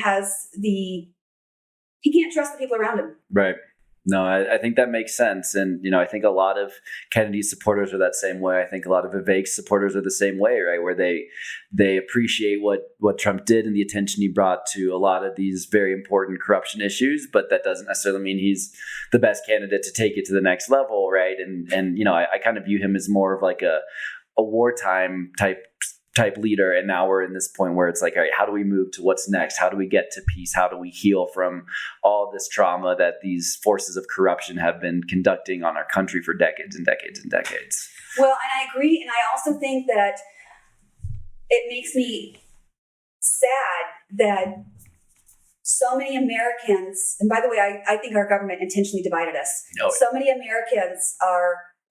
he can't trust the people around him. Right. No, I think that makes sense. And, I think a lot of Kennedy's supporters are that same way. I think a lot of Vivek's supporters are the same way, right? Where they appreciate what Trump did and the attention he brought to a lot of these very important corruption issues, but that doesn't necessarily mean he's the best candidate to take it to the next level, right? And I kind of view him as more of like a wartime type leader. And now we're in this point where it's like, all right, how do we move to what's next? How do we get to peace? How do we heal from all this trauma that these forces of corruption have been conducting on our country for decades and decades and decades? Well, and I agree. And I also think that it makes me sad that so many Americans, and by the way, I think our government intentionally divided us. Oh. So many Americans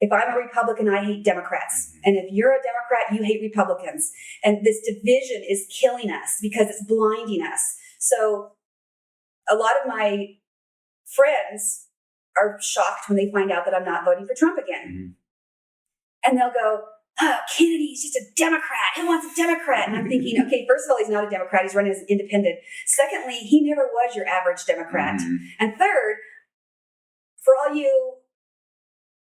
if I'm a Republican, I hate Democrats. And if you're a Democrat, you hate Republicans. And this division is killing us because it's blinding us. So a lot of my friends are shocked when they find out that I'm not voting for Trump again. Mm-hmm. And they'll go, oh, Kennedy's just a Democrat. Who wants a Democrat? And I'm thinking, okay, first of all, he's not a Democrat. He's running as an independent. Secondly, he never was your average Democrat. Mm-hmm. And third, for all you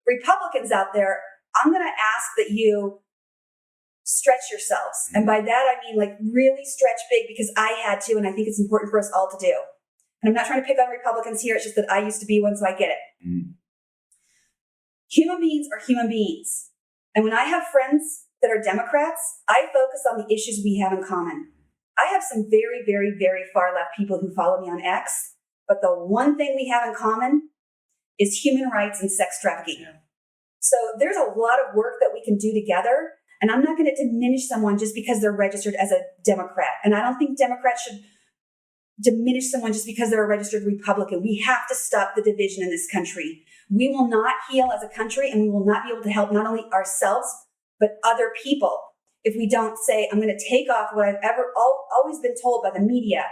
Republicans out there, I'm going to ask that you stretch yourselves. And by that, I mean like really stretch big, because I had to, and I think it's important for us all to do. And I'm not trying to pick on Republicans here. It's just that I used to be one, so I get it. Mm. Human beings are human beings. And when I have friends that are Democrats, I focus on the issues we have in common. I have some very, very, very far left people who follow me on X, but the one thing we have in common is human rights and sex trafficking. Yeah. So there's a lot of work that we can do together. And I'm not going to diminish someone just because they're registered as a Democrat. And I don't think Democrats should diminish someone just because they're a registered Republican. We have to stop the division in this country. We will not heal as a country, and we will not be able to help not only ourselves, but other people if we don't say, I'm going to take off what I've always been told by the media.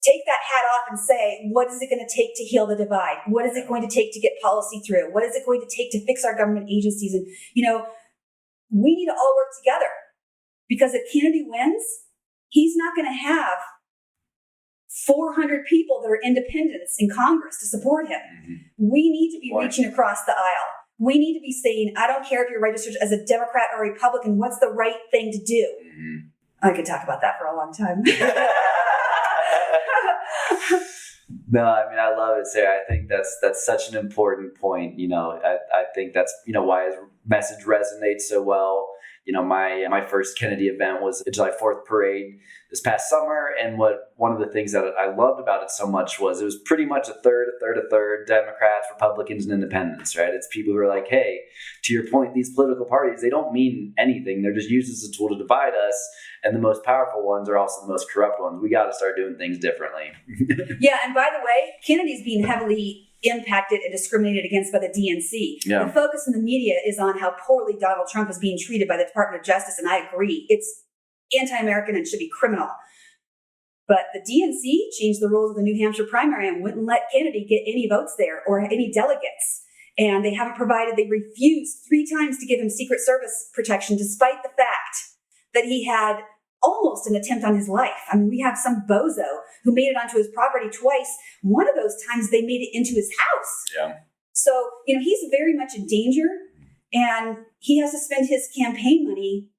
take that hat off and say, what is it going to take to heal the divide? What is it going to take to get policy through? What is it going to take to fix our government agencies? And, we need to all work together, because if Kennedy wins, he's not going to have 400 people that are independents in Congress to support him. Mm-hmm. We need to be reaching across the aisle. We need to be saying, I don't care if you're registered as a Democrat or Republican, what's the right thing to do? Mm-hmm. I could talk about that for a long time. No, I mean, I love it, Sarah. I think that's such an important point. I think that's, why his message resonates so well. My first Kennedy event was a July 4th parade this past summer. And one of the things that I loved about it so much was it was pretty much a third, Democrats, Republicans, and independents, right? It's people who are like, hey, to your point, these political parties, they don't mean anything. They're just used as a tool to divide us. And the most powerful ones are also the most corrupt ones. We got to start doing things differently. Yeah. And by the way, Kennedy's being heavily impacted and discriminated against by the DNC. Yeah. The focus in the media is on how poorly Donald Trump is being treated by the Department of Justice. And I agree. It's anti-American and should be criminal. But the DNC changed the rules of the New Hampshire primary and wouldn't let Kennedy get any votes there or any delegates. And they refused 3 times to give him Secret Service protection, despite the fact that he had almost an attempt on his life. I mean, we have some bozo who made it onto his property twice. One of those times they made it into his house. Yeah. So, he's very much in danger, and he has to spend his campaign money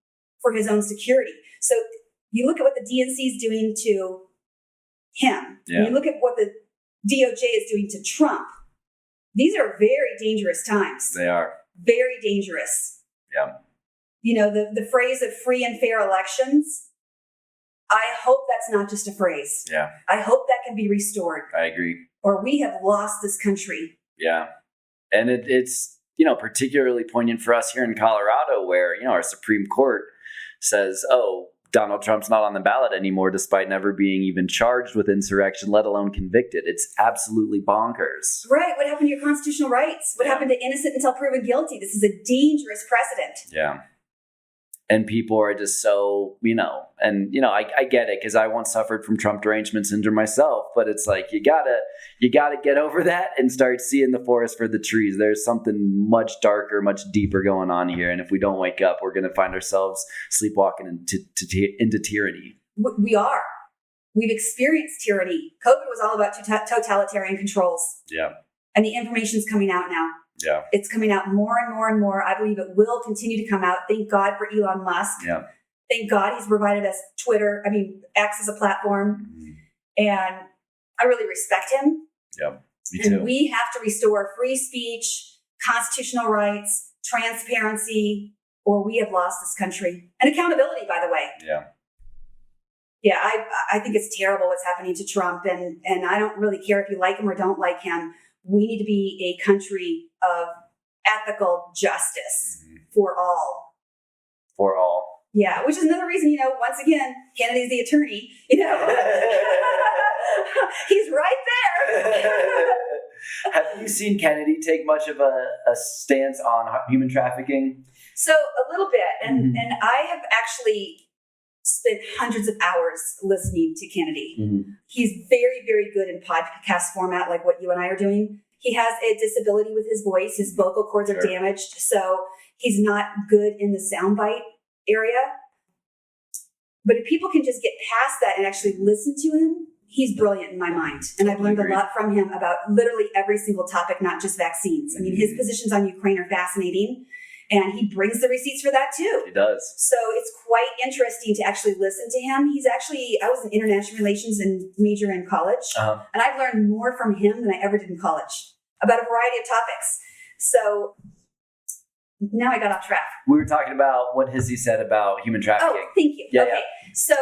for his own security. So you look at what the DNC is doing to him. Yeah. And you look at what the DOJ is doing to Trump. These are very dangerous times. They are. Very dangerous. Yeah. The phrase of free and fair elections, I hope that's not just a phrase. Yeah. I hope that can be restored. I agree. Or we have lost this country. Yeah. And it's, particularly poignant for us here in Colorado, where, our Supreme Court says, oh, Donald Trump's not on the ballot anymore, despite never being even charged with insurrection, let alone convicted. It's absolutely bonkers. Right. What happened to your constitutional rights? What happened to innocent until proven guilty? This is a dangerous precedent. Yeah. And people are just so, I get it, because I once suffered from Trump derangement syndrome myself, but it's like, you gotta get over that and start seeing the forest for the trees. There's something much darker, much deeper going on here. And if we don't wake up, we're going to find ourselves sleepwalking into tyranny. We are. We've experienced tyranny. COVID was all about totalitarian controls. Yeah. And the information's coming out now. Yeah. It's coming out more and more and more. I believe it will continue to come out. Thank God for Elon Musk. Yeah. Thank God he's provided us X as a platform. Mm-hmm. And I really respect him. Yeah, me too. And we have to restore free speech, constitutional rights, transparency, or we have lost this country. And accountability, by the way. Yeah. Yeah, I think it's terrible what's happening to Trump. And I don't really care if you like him or don't like him. We need to be a country of ethical justice for all. For all. Yeah, which is another reason, once again, Kennedy's the attorney, He's right there. Have you seen Kennedy take much of a stance on human trafficking? So a little bit. And I have actually spent hundreds of hours listening to Kennedy. Mm-hmm. He's very, very good in podcast format, like what you and I are doing. He has a disability with his voice. His vocal cords are damaged. So he's not good in the soundbite area. But if people can just get past that and actually listen to him, he's brilliant in my mind. And I've learned a lot from him about literally every single topic, not just vaccines. I mean, his positions on Ukraine are fascinating. And he brings the receipts for that too. He does. So it's quite interesting to actually listen to him. I was an international relations and major in college. Uh-huh. And I've learned more from him than I ever did in college about a variety of topics. So now I got off track. We were talking about what has he said about human trafficking. Oh, thank you. Yeah, okay. Yeah. So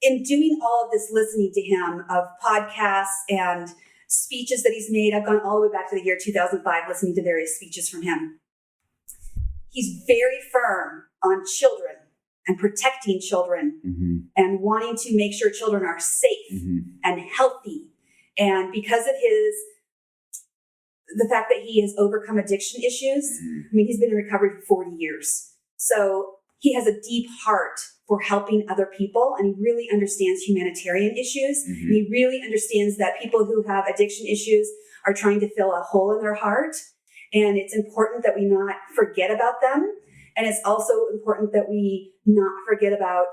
in doing all of this listening to him of podcasts and speeches that he's made, I've gone all the way back to the year 2005 listening to various speeches from him. He's very firm on children and protecting children and wanting to make sure children are safe and healthy. And because of the fact that he has overcome addiction issues, I mean, he's been in recovery for 40 years. So he has a deep heart for helping other people. And he really understands humanitarian issues. And he really understands that people who have addiction issues are trying to fill a hole in their heart. And it's important that we not forget about them. And it's also important that we not forget about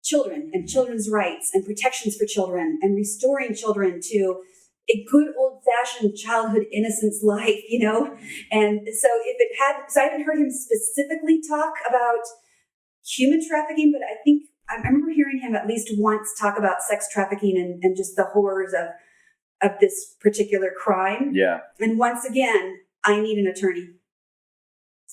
children and children's rights and protections for children and restoring children to a good old-fashioned childhood innocence life, you know? And so so I haven't heard him specifically talk about human trafficking, but I remember hearing him at least once talk about sex trafficking and just the horrors of this particular crime. Yeah. And once again, I need an attorney.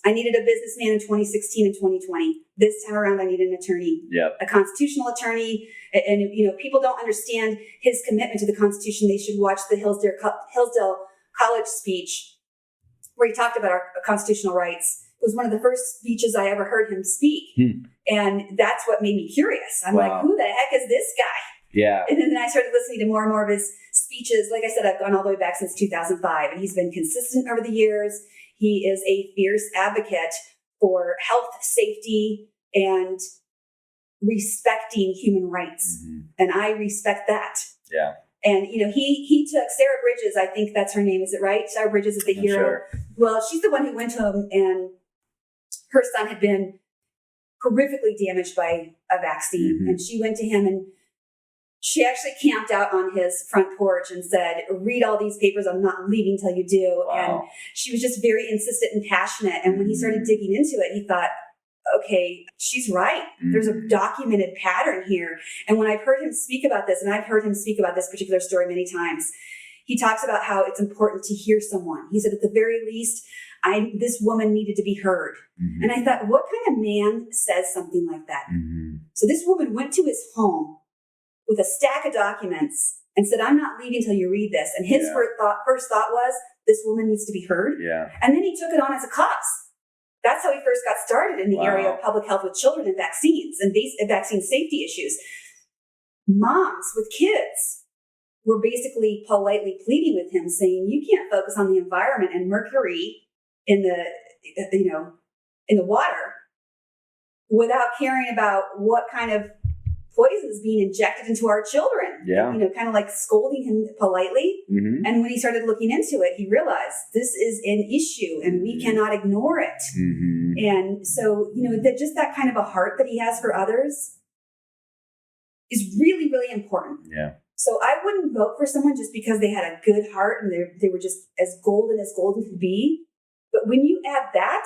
I needed a businessman in 2016 and 2020. This time around, I need an attorney, a constitutional attorney. And, you know, people don't understand his commitment to the Constitution. They should watch the Hillsdale College speech where he talked about our constitutional rights. It was one of the first speeches I ever heard him speak. And that's what made me curious. I'm like, who the heck is this guy? Yeah. And then I started listening to more and more of his speeches. Like I said, I've gone all the way back since 2005, and he's been consistent over the years. He is a fierce advocate for health, safety, and respecting human rights. And I respect that. Yeah. And, you know, he took Sarah Bridges, I think that's her name, is it right? Sarah Bridges is the hero. Sure. Well, she's the one who went to him, and her son had been horrifically damaged by a vaccine. And she went to him, and she actually camped out on his front porch and said, read all these papers. I'm not leaving till you do. And she was just very insistent and passionate. And when he started digging into it, he thought, okay, she's right. There's a documented pattern here. And when I've heard him speak about this, and I've heard him speak about this particular story many times, he talks about how it's important to hear someone. He said, at the very least, this woman needed to be heard. And I thought, what kind of man says something like that? So this woman went to his home with a stack of documents and said, I'm not leaving till you read this. And his first thought was, this woman needs to be heard. And then he took it on as a cause. That's how he first got started in the area of public health with children and vaccines and vaccine safety issues. Moms with kids were basically politely pleading with him, saying, you can't focus on the environment and mercury in the water without caring about what kind of poison is being injected into our children. You know, kind of like scolding him politely. And when he started looking into it, he realized this is an issue and we cannot ignore it. And so, you know, just that kind of a heart that he has for others is really, really important. So I wouldn't vote for someone just because they had a good heart and they were just as golden could be. But when you add that,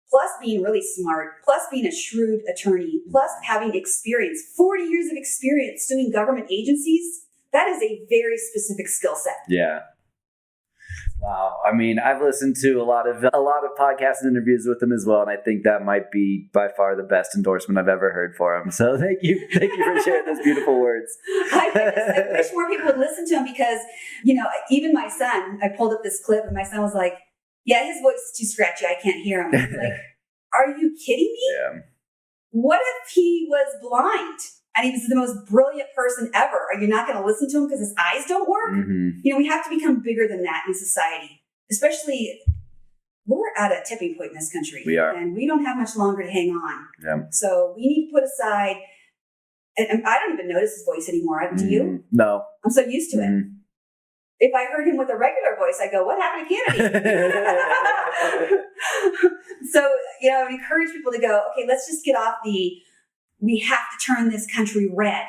plus being really smart, plus being a shrewd attorney, plus having experience, 40 years of experience suing government agencies, that is a very specific skill set. Wow. I mean, I've listened to a lot of podcasts and interviews with him as well, and I think that might be by far the best endorsement I've ever heard for him. So thank you for sharing those beautiful words. I wish more people would listen to him because, you know, even my son, I pulled up this clip and my son was like, yeah, his voice is too scratchy. I can't hear him. I was like, are you kidding me? What if he was blind and he was the most brilliant person ever? Are you not going to listen to him because his eyes don't work? You know, we have to become bigger than that in society, especially we're at a tipping point in this country. We are. And we don't have much longer to hang on. So we need to put aside, and I don't even notice his voice anymore. Do you? No. I'm so used to it. If I heard him with a regular voice, I go, what happened to Kennedy? So, you know, I would encourage people to go, okay, let's just get off we have to turn this country red.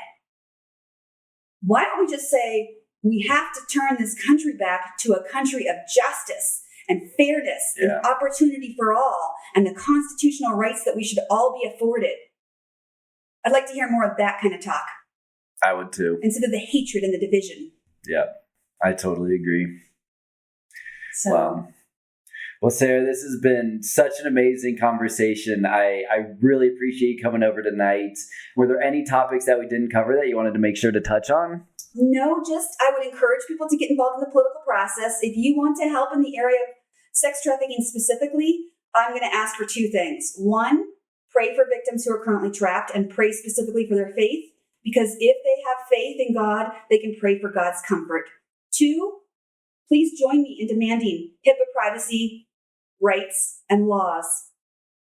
Why don't we just say, we have to turn this country back to a country of justice and fairness and opportunity for all and the constitutional rights that we should all be afforded. I'd like to hear more of that kind of talk. I would too. Instead of the hatred and the division. I totally agree. So, wow. Well, Sarah, this has been such an amazing conversation. I really appreciate you coming over tonight. Were there any topics that we didn't cover that you wanted to make sure to touch on? No, just I would encourage people to get involved in the political process. If you want to help in the area of sex trafficking specifically, I'm going to ask for two things. One, pray for victims who are currently trapped and pray specifically for their faith, because if they have faith in God, they can pray for God's comfort. Two, please join me in demanding HIPAA privacy rights and laws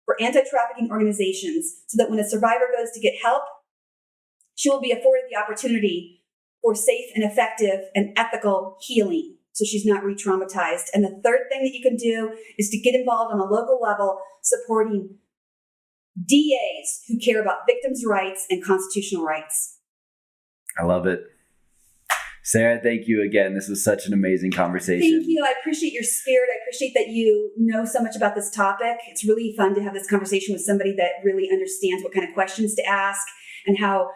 for anti-trafficking organizations so that when a survivor goes to get help, she will be afforded the opportunity for safe and effective and ethical healing so she's not re-traumatized. And the third thing that you can do is to get involved on a local level supporting DAs who care about victims' rights and constitutional rights. I love it. Sarah, thank you again. This was such an amazing conversation. Thank you. I appreciate your spirit. I appreciate that you know so much about this topic. It's really fun to have this conversation with somebody that really understands what kind of questions to ask and how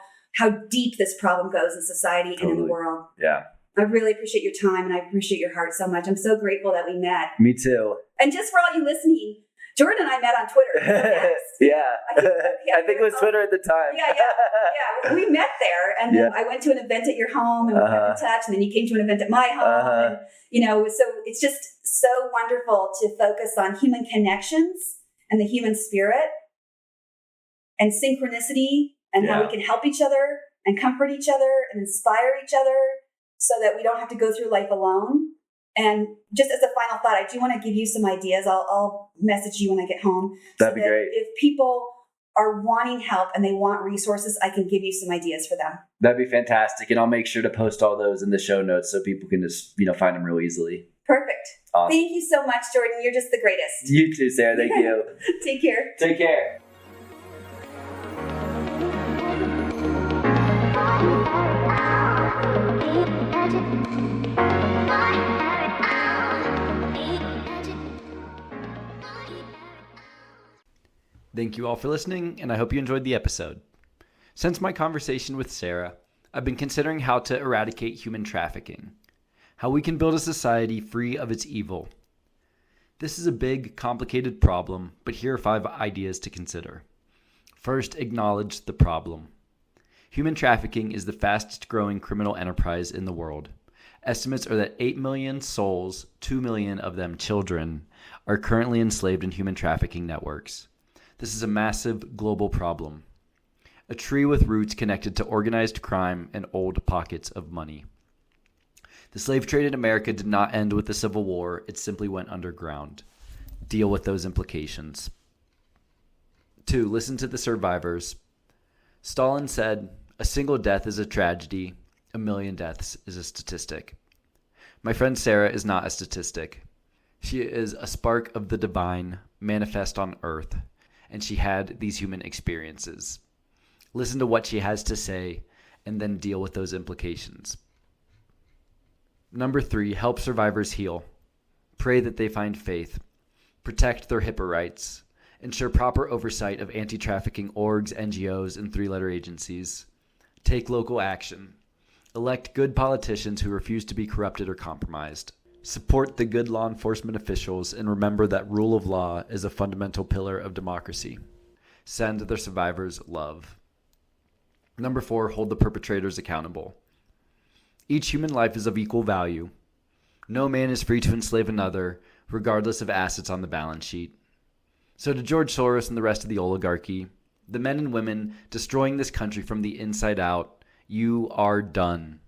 deep this problem goes in society and in the world. Yeah. I really appreciate your time and I appreciate your heart so much. I'm so grateful that we met. Me too. And just for all you listening, Jordan and I met on Twitter. Yeah. I think it was Twitter at the time. Yeah. We met there, and then I went to an event at your home, and we kept in touch. And then you came to an event at my home, and so it's just so wonderful to focus on human connections and the human spirit and synchronicity, and how we can help each other and comfort each other and inspire each other, so that we don't have to go through life alone. And just as a final thought, I do want to give you some ideas. I'll message you when I get home. That'd be great. If people are wanting help and they want resources, I can give you some ideas for them. That'd be fantastic. And I'll make sure to post all those in the show notes so people can just, find them real easily. Perfect. Awesome. Thank you so much, Jordan. You're just the greatest. You too, Sarah. Thank you. Take care. Take care. Thank you all for listening, and I hope you enjoyed the episode. Since my conversation with Sarah, I've been considering how to eradicate human trafficking, how we can build a society free of its evil. This is a big, complicated problem, but here are 5 ideas to consider. First, acknowledge the problem. Human trafficking is the fastest growing criminal enterprise in the world. Estimates are that 8 million souls, 2 million of them children, are currently enslaved in human trafficking networks. This is a massive global problem. A tree with roots connected to organized crime and old pockets of money. The slave trade in America did not end with the Civil War. It simply went underground. Deal with those implications. 2. Listen to the survivors. Stalin said, "A single death is a tragedy. A million deaths is a statistic." My friend Sarah is not a statistic. She is a spark of the divine manifest on earth. And she had these human experiences. Listen to what she has to say, and then deal with those implications. Number 3, help survivors heal. Pray that they find faith. Protect their HIPAA rights. Ensure proper oversight of anti-trafficking orgs, NGOs, and 3-letter agencies. Take local action. Elect good politicians who refuse to be corrupted or compromised. Support the good law enforcement officials and remember that rule of law is a fundamental pillar of democracy. Send the survivors love. Number 4, hold the perpetrators accountable. Each human life is of equal value. No man is free to enslave another, regardless of assets on the balance sheet. So to George Soros and the rest of the oligarchy, the men and women destroying this country from the inside out, you are done.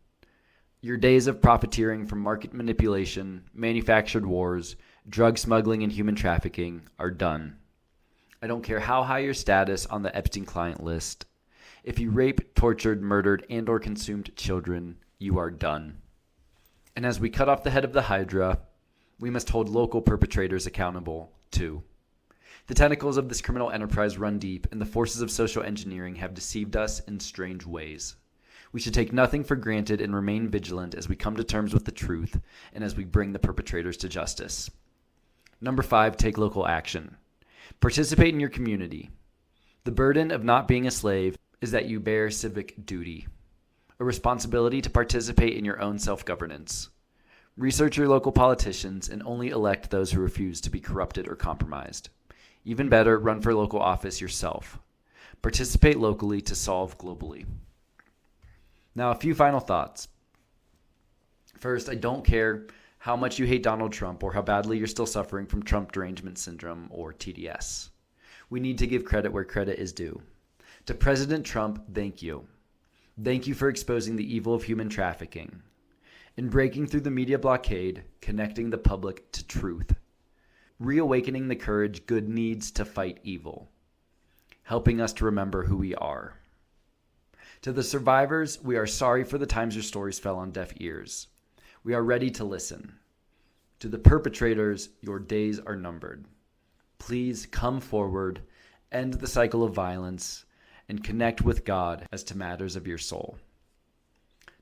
Your days of profiteering from market manipulation, manufactured wars, drug smuggling, and human trafficking are done. I don't care how high your status on the Epstein client list. If you rape, tortured, murdered, and/or consumed children, you are done. And as we cut off the head of the Hydra, we must hold local perpetrators accountable, too. The tentacles of this criminal enterprise run deep, and the forces of social engineering have deceived us in strange ways. We should take nothing for granted and remain vigilant as we come to terms with the truth and as we bring the perpetrators to justice. Number 5, take local action. Participate in your community. The burden of not being a slave is that you bear civic duty, a responsibility to participate in your own self-governance. Research your local politicians and only elect those who refuse to be corrupted or compromised. Even better, run for local office yourself. Participate locally to solve globally. Now, a few final thoughts. First, I don't care how much you hate Donald Trump or how badly you're still suffering from Trump derangement syndrome or TDS. We need to give credit where credit is due. To President Trump, thank you. Thank you for exposing the evil of human trafficking. In breaking through the media blockade, connecting the public to truth. reawakening the courage good needs to fight evil, helping us to remember who we are. To the survivors, we are sorry for the times your stories fell on deaf ears. We are ready to listen. To the perpetrators, your days are numbered. Please come forward, end the cycle of violence, and connect with God as to matters of your soul.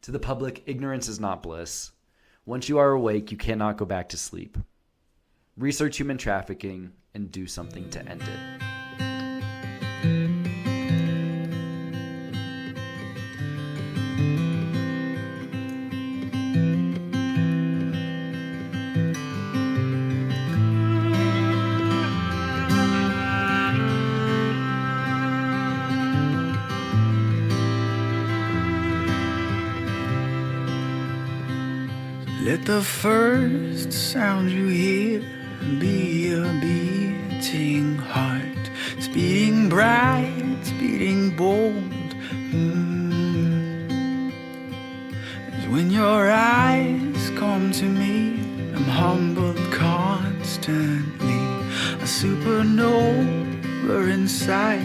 To the public, ignorance is not bliss. Once you are awake, you cannot go back to sleep. Research human trafficking and do something to end it. Let the first sound you hear be a beating heart, speeding bright, speeding bold. As when your eyes come to me, I'm humbled constantly, a supernova in sight.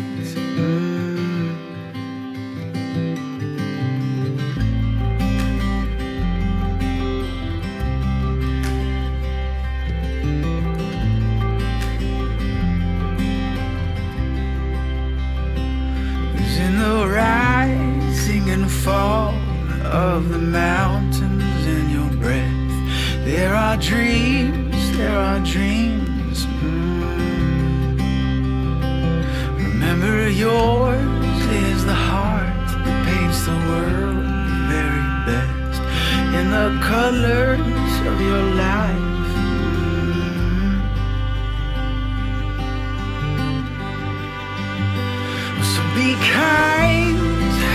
Fall of the mountains in your breath. There are dreams, there are dreams. Remember, yours is the heart that paints the world the very best in the colors of your life. So be kind,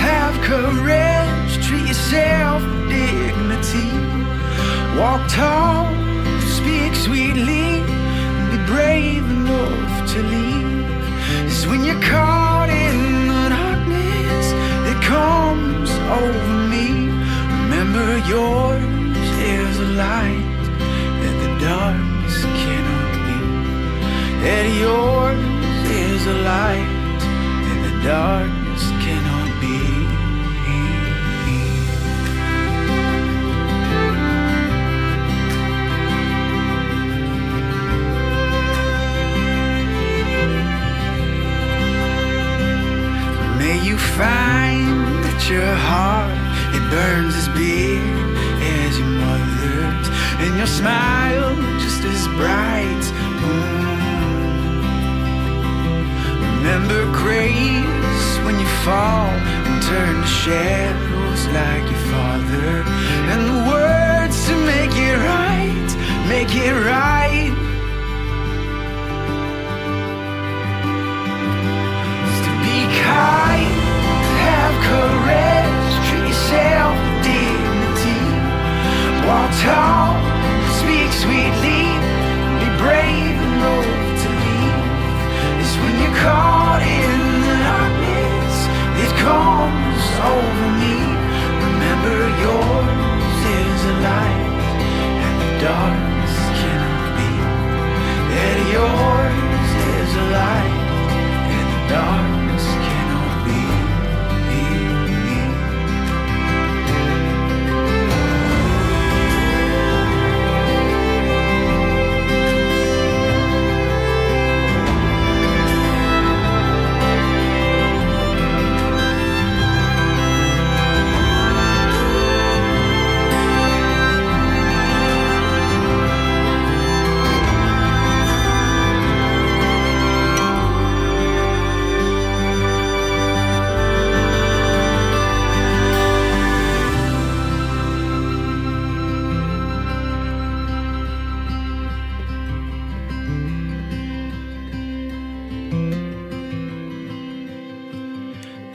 have courage, treat yourself with dignity. Walk tall, speak sweetly, be brave enough to leave. It's when you're caught in the darkness that comes over me. Remember, yours is a light that the darkness cannot be. That yours is a light that the darkness cannot be. May you find that your heart, it burns as big as your mother's, and your smile just as bright. Remember grace when you fall and turn to shadows like your father, and the words to make it right, make it right. To be kind, have courage, treat yourself with dignity. Walk tall, speak sweetly, be brave enough to leave. It's when you're caught in the darkness it comes over me. Remember, yours is a light and the darkness cannot be. That yours is a light and the darkness cannot be.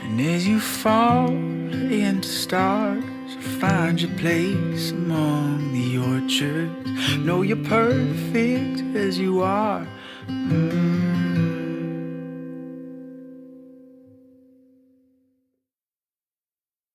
And as you fall into stars, find your place among the orchards. Know you're perfect as you are.